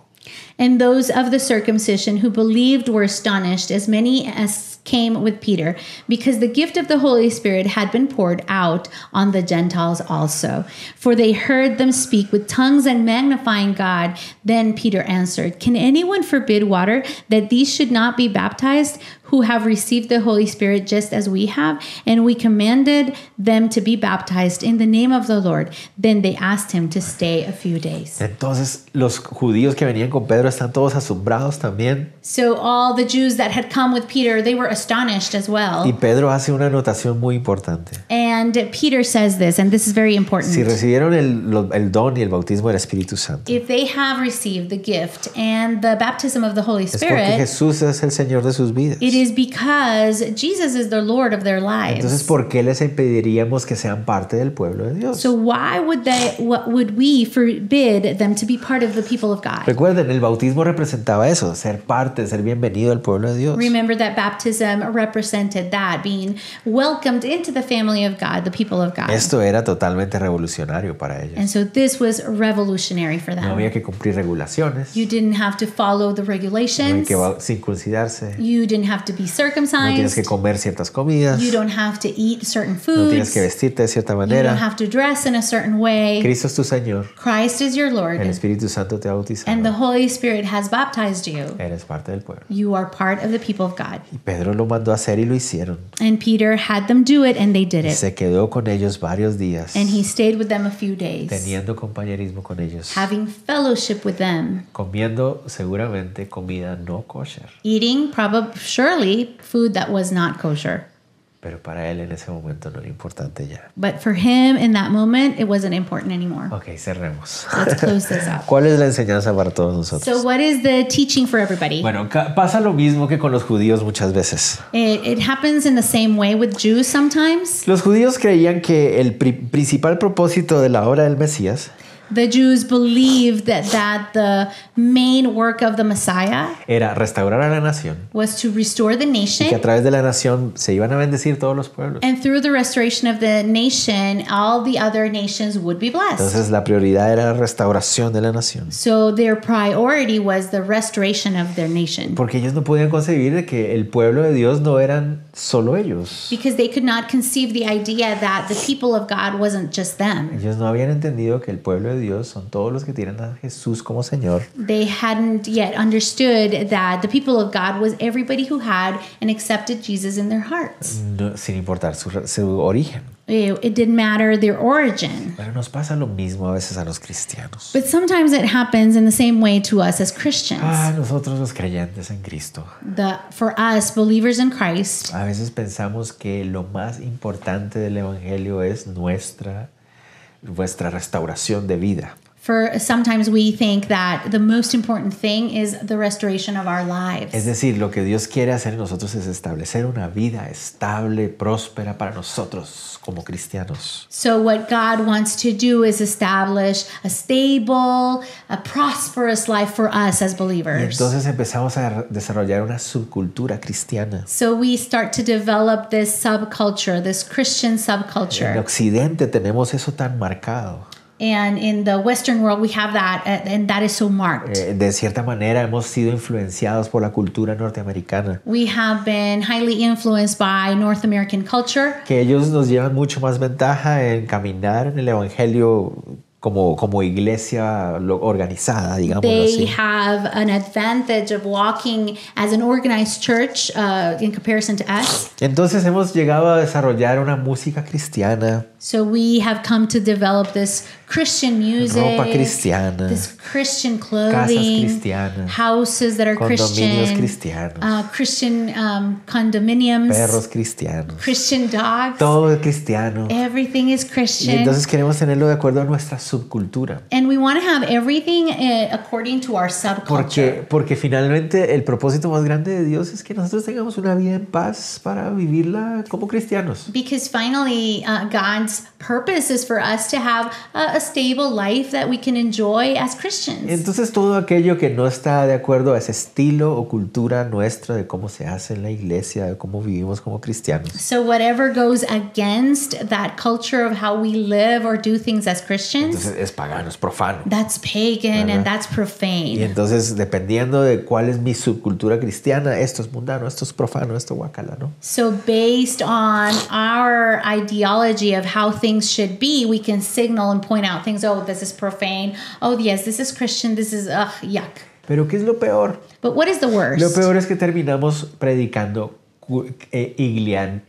And those of the circumcision who believed were astonished, as many as came with Peter, because the gift of the Holy Spirit had been poured out on the Gentiles also. For they heard them speak with tongues and magnifying God. Then Peter answered, "Can anyone forbid water that these should not be baptized, who have received the Holy Spirit just as we have?" And we commanded them to be baptized in the name of the Lord. Then they asked him to stay a few days. Entonces los judíos que venían con Pedro están todos asombrados también. So all the Jews that had come with Peter, they were astonished as Y well. Pedro hace una anotación muy importante. And Peter says this, and this is very Si important. recibieron el don y el bautismo del Espíritu Santo, If they have received the gift and the baptism of the Holy es porque Spirit, Jesús es el Señor de sus vidas. it is because Jesus is the Lord of their Entonces, lives. ¿por qué les impediríamos que sean parte del pueblo de Dios? So why would we forbid them to be part of the people of God? Recuerden, el bautismo representaba eso, ser parte, ser bienvenido al pueblo de Dios. Remember that baptism represented that, being welcomed into the family of God, the people of God. Esto era totalmente revolucionario para ellos. And so this was revolutionary for No había them. que cumplir regulaciones, You didn't have to follow the no hay regulations. que circuncidarse, You didn't have to be no tienes que circumcised. comer ciertas comidas, You don't have to eat certain no tienes foods. que vestirte de cierta You don't manera. have to dress in a certain way. Cristo es tu Señor, Christ is your el Lord, Espíritu Santo te ha and the bautizado, Holy Spirit has baptized you. eres parte del pueblo. You are part of the people of God. Y Pedro lo mandó a hacer y lo hicieron. And Peter had them do it, and they did Y it. se quedó con ellos varios días, And he stayed with them a few days, teniendo compañerismo con ellos, having fellowship with them, comiendo seguramente comida no kosher. eating surely food that was not kosher. Pero para él en ese momento no era importante ya. But for him in that moment, it wasn't important anymore. Ok, cerremos. Let's close this up. ¿Cuál es la enseñanza para todos nosotros? So what is the teaching for everybody? Bueno, pasa lo mismo que con los judíos muchas veces. It happens in the same way with Jews sometimes. Los judíos creían que el principal propósito de la obra del Mesías The Jews believed that the main work of the Messiah era restaurar a la nación was to restore the y que a nation. través de la nación se iban a bendecir todos los pueblos. And through the restoration of the nation, all the other nations would be blessed. Entonces la prioridad era la restauración de la nación. So their priority was the restoration of their nation. Porque ellos no podían concebir de que el pueblo de Dios no eran solo ellos. Because they could not conceive the idea that the people of God wasn't just them. Ellos no habían entendido que el pueblo de Dios son todos los que tienen a Jesús como Señor. They hadn't yet understood that the people of God was everybody who had and accepted Jesus in their hearts. Sin importar su origen. It didn't matter their origin. Pero nos pasa lo mismo a veces a los cristianos. But sometimes it happens in the same way to us as Christians. Nosotros los creyentes en Cristo. For us, believers in Christ, A veces pensamos que lo más importante del Evangelio es nuestra restauración de vida. sometimes we think that the most important thing is the restoration of our Es lives. decir, lo que Dios quiere hacer en nosotros es establecer una vida estable, próspera para nosotros como cristianos. So what God wants to do is establish a stable, a prosperous life for us as Y believers. entonces empezamos a desarrollar una subcultura cristiana. So we start to develop this subculture, this Christian En subculture. Occidente tenemos eso tan marcado. And in the Western world, we have that, and that is so marked. De cierta manera hemos sido influenciados por la cultura norteamericana. We have been highly influenced by North American culture. Que ellos nos llevan mucho más ventaja en caminar en el Evangelio como iglesia organizada, digámoslo They así. have an advantage of walking as an organized church in comparison to us. Entonces hemos llegado a desarrollar una música cristiana So we have come to develop this Christian music, ropa cristiana, this Christian casas clothing, cristianas, houses that are condominios Christian, cristianos, Christian condominiums, perros cristianos. Christian dogs. Todo es cristiano. Everything is Y Christian. entonces queremos tenerlo de acuerdo a nuestra subcultura. And we want to have everything according to our subculture. Porque finalmente el propósito más grande de Dios es que nosotros tengamos una vida en paz para vivirla como cristianos. Because finally, God's purpose is for us to have a stable life that we can enjoy as Christians. Entonces todo aquello que no está de acuerdo a ese estilo o cultura nuestra de cómo se hace en la iglesia, de cómo vivimos como cristianos, So whatever goes against that culture of how we live or do things as Christians, entonces es pagano, es profano. that's pagan and that's Y profane. entonces dependiendo de cuál es mi subcultura cristiana, esto es mundano, esto es profano, esto guacala, ¿no? So based on our ideology of how things should be, we can signal and point out things. Oh, this is profane. Oh, yes, this is Christian. This is yuck. Pero ¿qué es lo peor? But what is the worst? Lo peor es que terminamos predicando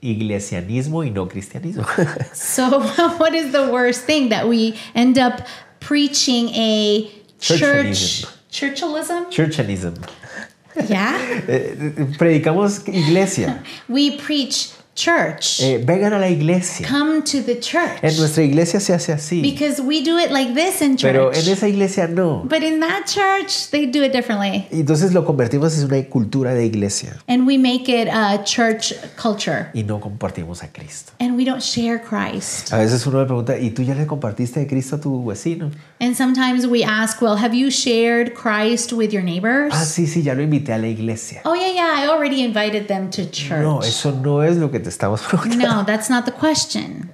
iglesianismo y no cristianismo. So what is the worst thing? That we end up preaching a Churchianism. churchialism? Churchianism. Yeah. Predicamos iglesia. We preach church. Vengan a la iglesia. Come to the church. En nuestra iglesia se hace así. Because we do it like this in Pero church. en esa iglesia no. But in that church, they do it differently. Y entonces lo convertimos en una cultura de iglesia. And we make it a church culture. Y no compartimos a Cristo. And we don't share Christ. A veces uno me pregunta, ¿y tú ya le compartiste de Cristo a tu vecino? And sometimes we ask, well, have you shared Christ with your neighbors? Ah, sí, ya lo invité a la iglesia. Oh, yeah, I already invited them to church. No, eso no es lo que te estamos preguntando. No, that's not the question.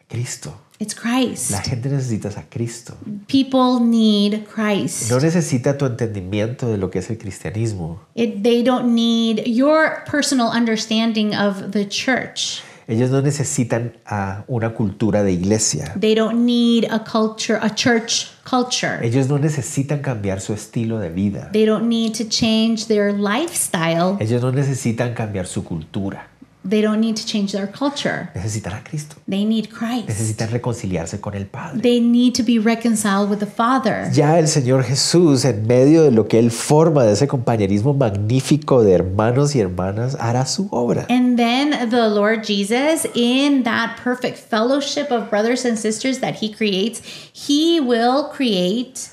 Cristo. It's Christ. La gente necesita a Cristo. People need Christ. No necesita tu entendimiento de lo que es el cristianismo. They don't need your personal understanding of the church. Ellos no necesitan a una cultura de iglesia. They don't need a culture, a church culture. Ellos no necesitan cambiar su estilo de vida. They don't need to change their lifestyle. Ellos no necesitan cambiar su cultura. They don't need to change their culture. Necesitan a Cristo. They need Christ. Necesitan reconciliarse con el Padre. They need to be reconciled with the Father. Ya el Señor Jesús, en medio de lo que Él forma de ese compañerismo magnífico de hermanos y hermanas, hará su obra. And then the Lord Jesus, in that perfect fellowship of brothers and sisters that He creates, He will create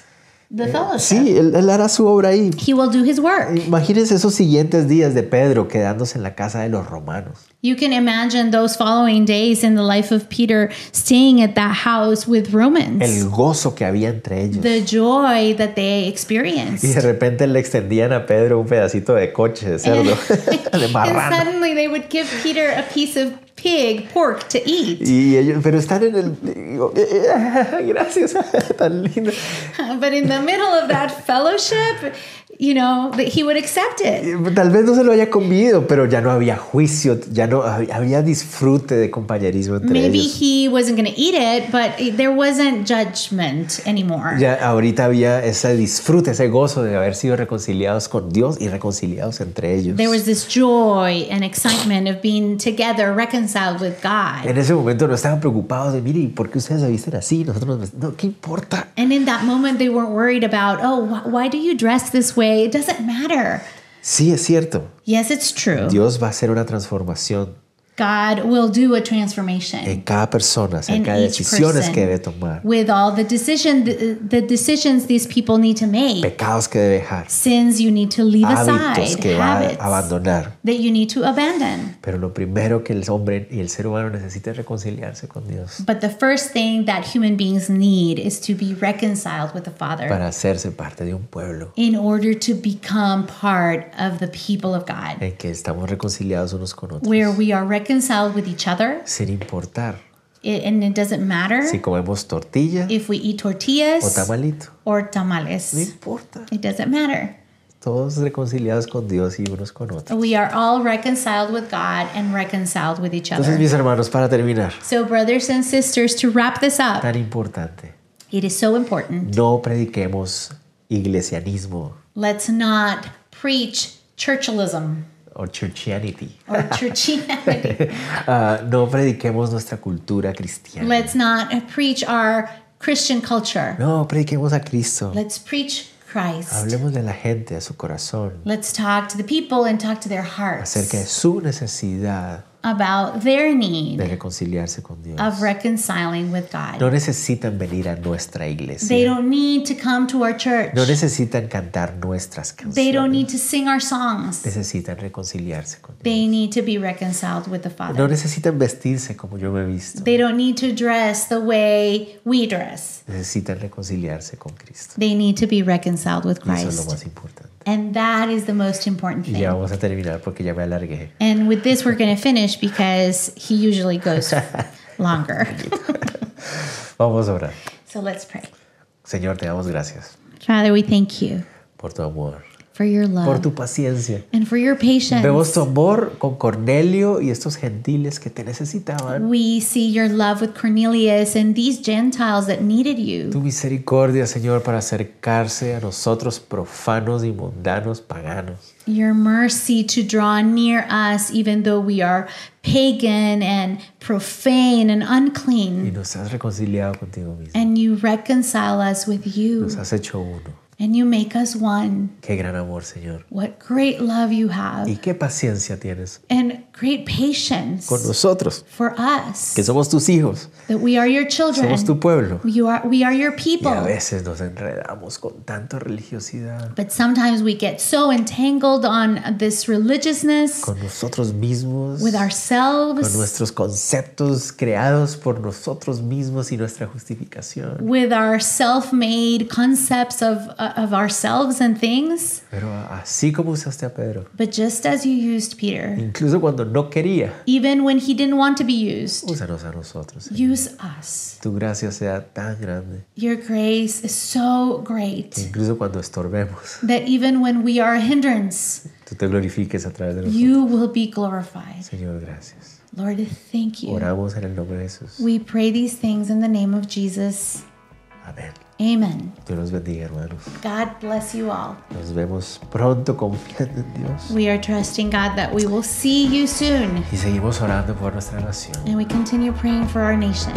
the fellowship. Sí, él hará su obra ahí. He will do His work. Imagínense esos siguientes días de Pedro quedándose en la casa de los romanos. You can imagine those following days in the life of Peter staying at that house with Romans. El gozo que había entre ellos. The joy that they Y de experienced. repente le extendían a Pedro un pedacito de coche, de cerdo, de And marrano. suddenly they would give Peter a piece of pork to eat. Y ellos, pero están en el... digo, gracias, tan lindo. But in the middle of that fellowship, you know, that he would accept it. Tal vez no se lo haya comido, pero ya no había juicio, ya no había disfrute de compañerismo entre Maybe ellos. he wasn't going to eat it, but there wasn't judgment anymore. Ya ahorita había ese disfrute, ese gozo de haber sido reconciliados con Dios y reconciliados entre ellos. There was this joy and excitement of being together, reconciled with God. En ese momento no estaban preocupados de, mire, ¿por qué ustedes se visten así? Nosotros no, ¿qué importa? And in that moment, they weren't worried about, oh, why do you dress this way? It doesn't matter. Sí, es cierto. Yes, it's true. Dios va a hacer una transformación God will do a transformation en cada persona in acerca de each decisiones person que debe tomar, with all the decisions these people need to make, pecados que debe dejar, sins you need to leave hábitos aside, que va a habits abandonar. that you need to abandon. Pero lo primero que el hombre y el ser humano necesita es reconciliarse con Dios But the first thing that human beings need is to be reconciled with the Father para hacerse parte de un pueblo in order to become part of the people of God, en que estamos reconciliados unos con otros, where we are reconciled with each other, sin importar and it doesn't matter si comemos tortilla if we eat o tortillas tamalito. or No tamales. importa. It doesn't matter. Todos reconciliados con Dios y unos con otros. We are all reconciled with God and reconciled with each Entonces, other. mis hermanos, para terminar, So, brothers and sisters, to wrap this up, tan importante, it is so important. no prediquemos iglesianismo Let's not preach churchialism or churchianity. or churchianity. No prediquemos nuestra cultura cristiana. Let's not preach our Christian culture. No, prediquemos a Cristo. Let's preach Christ. Hablemos de la gente, de su corazón, Let's talk to the people and talk to their hearts acerca de su necesidad about their de need reconciliarse con Dios. of reconciling with God. No necesitan venir a nuestra They iglesia. don't need to come to our church. No necesitan cantar nuestras They don't canciones. need to sing our songs. Necesitan reconciliarse con Dios. They need to be reconciled with the No Father. necesitan vestirse como yo me he visto. They don't need to dress the way we dress. Necesitan reconciliarse con Cristo. They need to be reconciled with Y eso es lo Christ. más importante. And that is the most important Y thing. ya vamos a terminar porque ya me alargué. And with this, we're going to finish because he usually goes longer. Vamos a orar. So let's pray. Señor, te damos gracias Father, we thank you por tu amor, for your por love tu paciencia. and for your patience. Vemos tu amor con Cornelio y estos gentiles que te necesitaban. We see your love with Cornelius and these Gentiles that needed Tu you. misericordia, Señor, para acercarse a nosotros profanos y mundanos paganos. Your mercy to draw near us, even though we are pagan and profane and Y unclean. nos has reconciliado contigo mismo. And you reconcile us with you. Nos has hecho uno. And you make us one. Qué gran amor, Señor. What great love you Y have. qué paciencia tienes And great patience con nosotros, for us. que somos tus hijos, That we are your children. somos tu pueblo. We are your Y a people. veces nos enredamos con tanta religiosidad, But sometimes we get so entangled on this religiousness con nosotros mismos, with con ourselves, nuestros conceptos creados por nosotros mismos y nuestra justificación. with our self-made concepts of ourselves and things. Pero así como usaste a Pedro, But just as you used Peter, incluso cuando no quería, even when he didn't want to be used, úsanos a nosotros, Señor. use us. Tu gracia sea tan grande Your grace is so great que incluso cuando estorbemos, that even when we are a hindrance, tú te glorifiques a través de nosotros. you will be glorified. Señor, gracias. Lord, thank you. Oramos en el nombre de Jesús. We pray these things in the name of Jesus. Amén. Amen. Dios los bendiga, hermanos. God bless you all. Nos vemos pronto confiando en Dios. We are trusting God that we will see you soon. Y seguimos orando por nuestra nación. And we continue praying for our nation.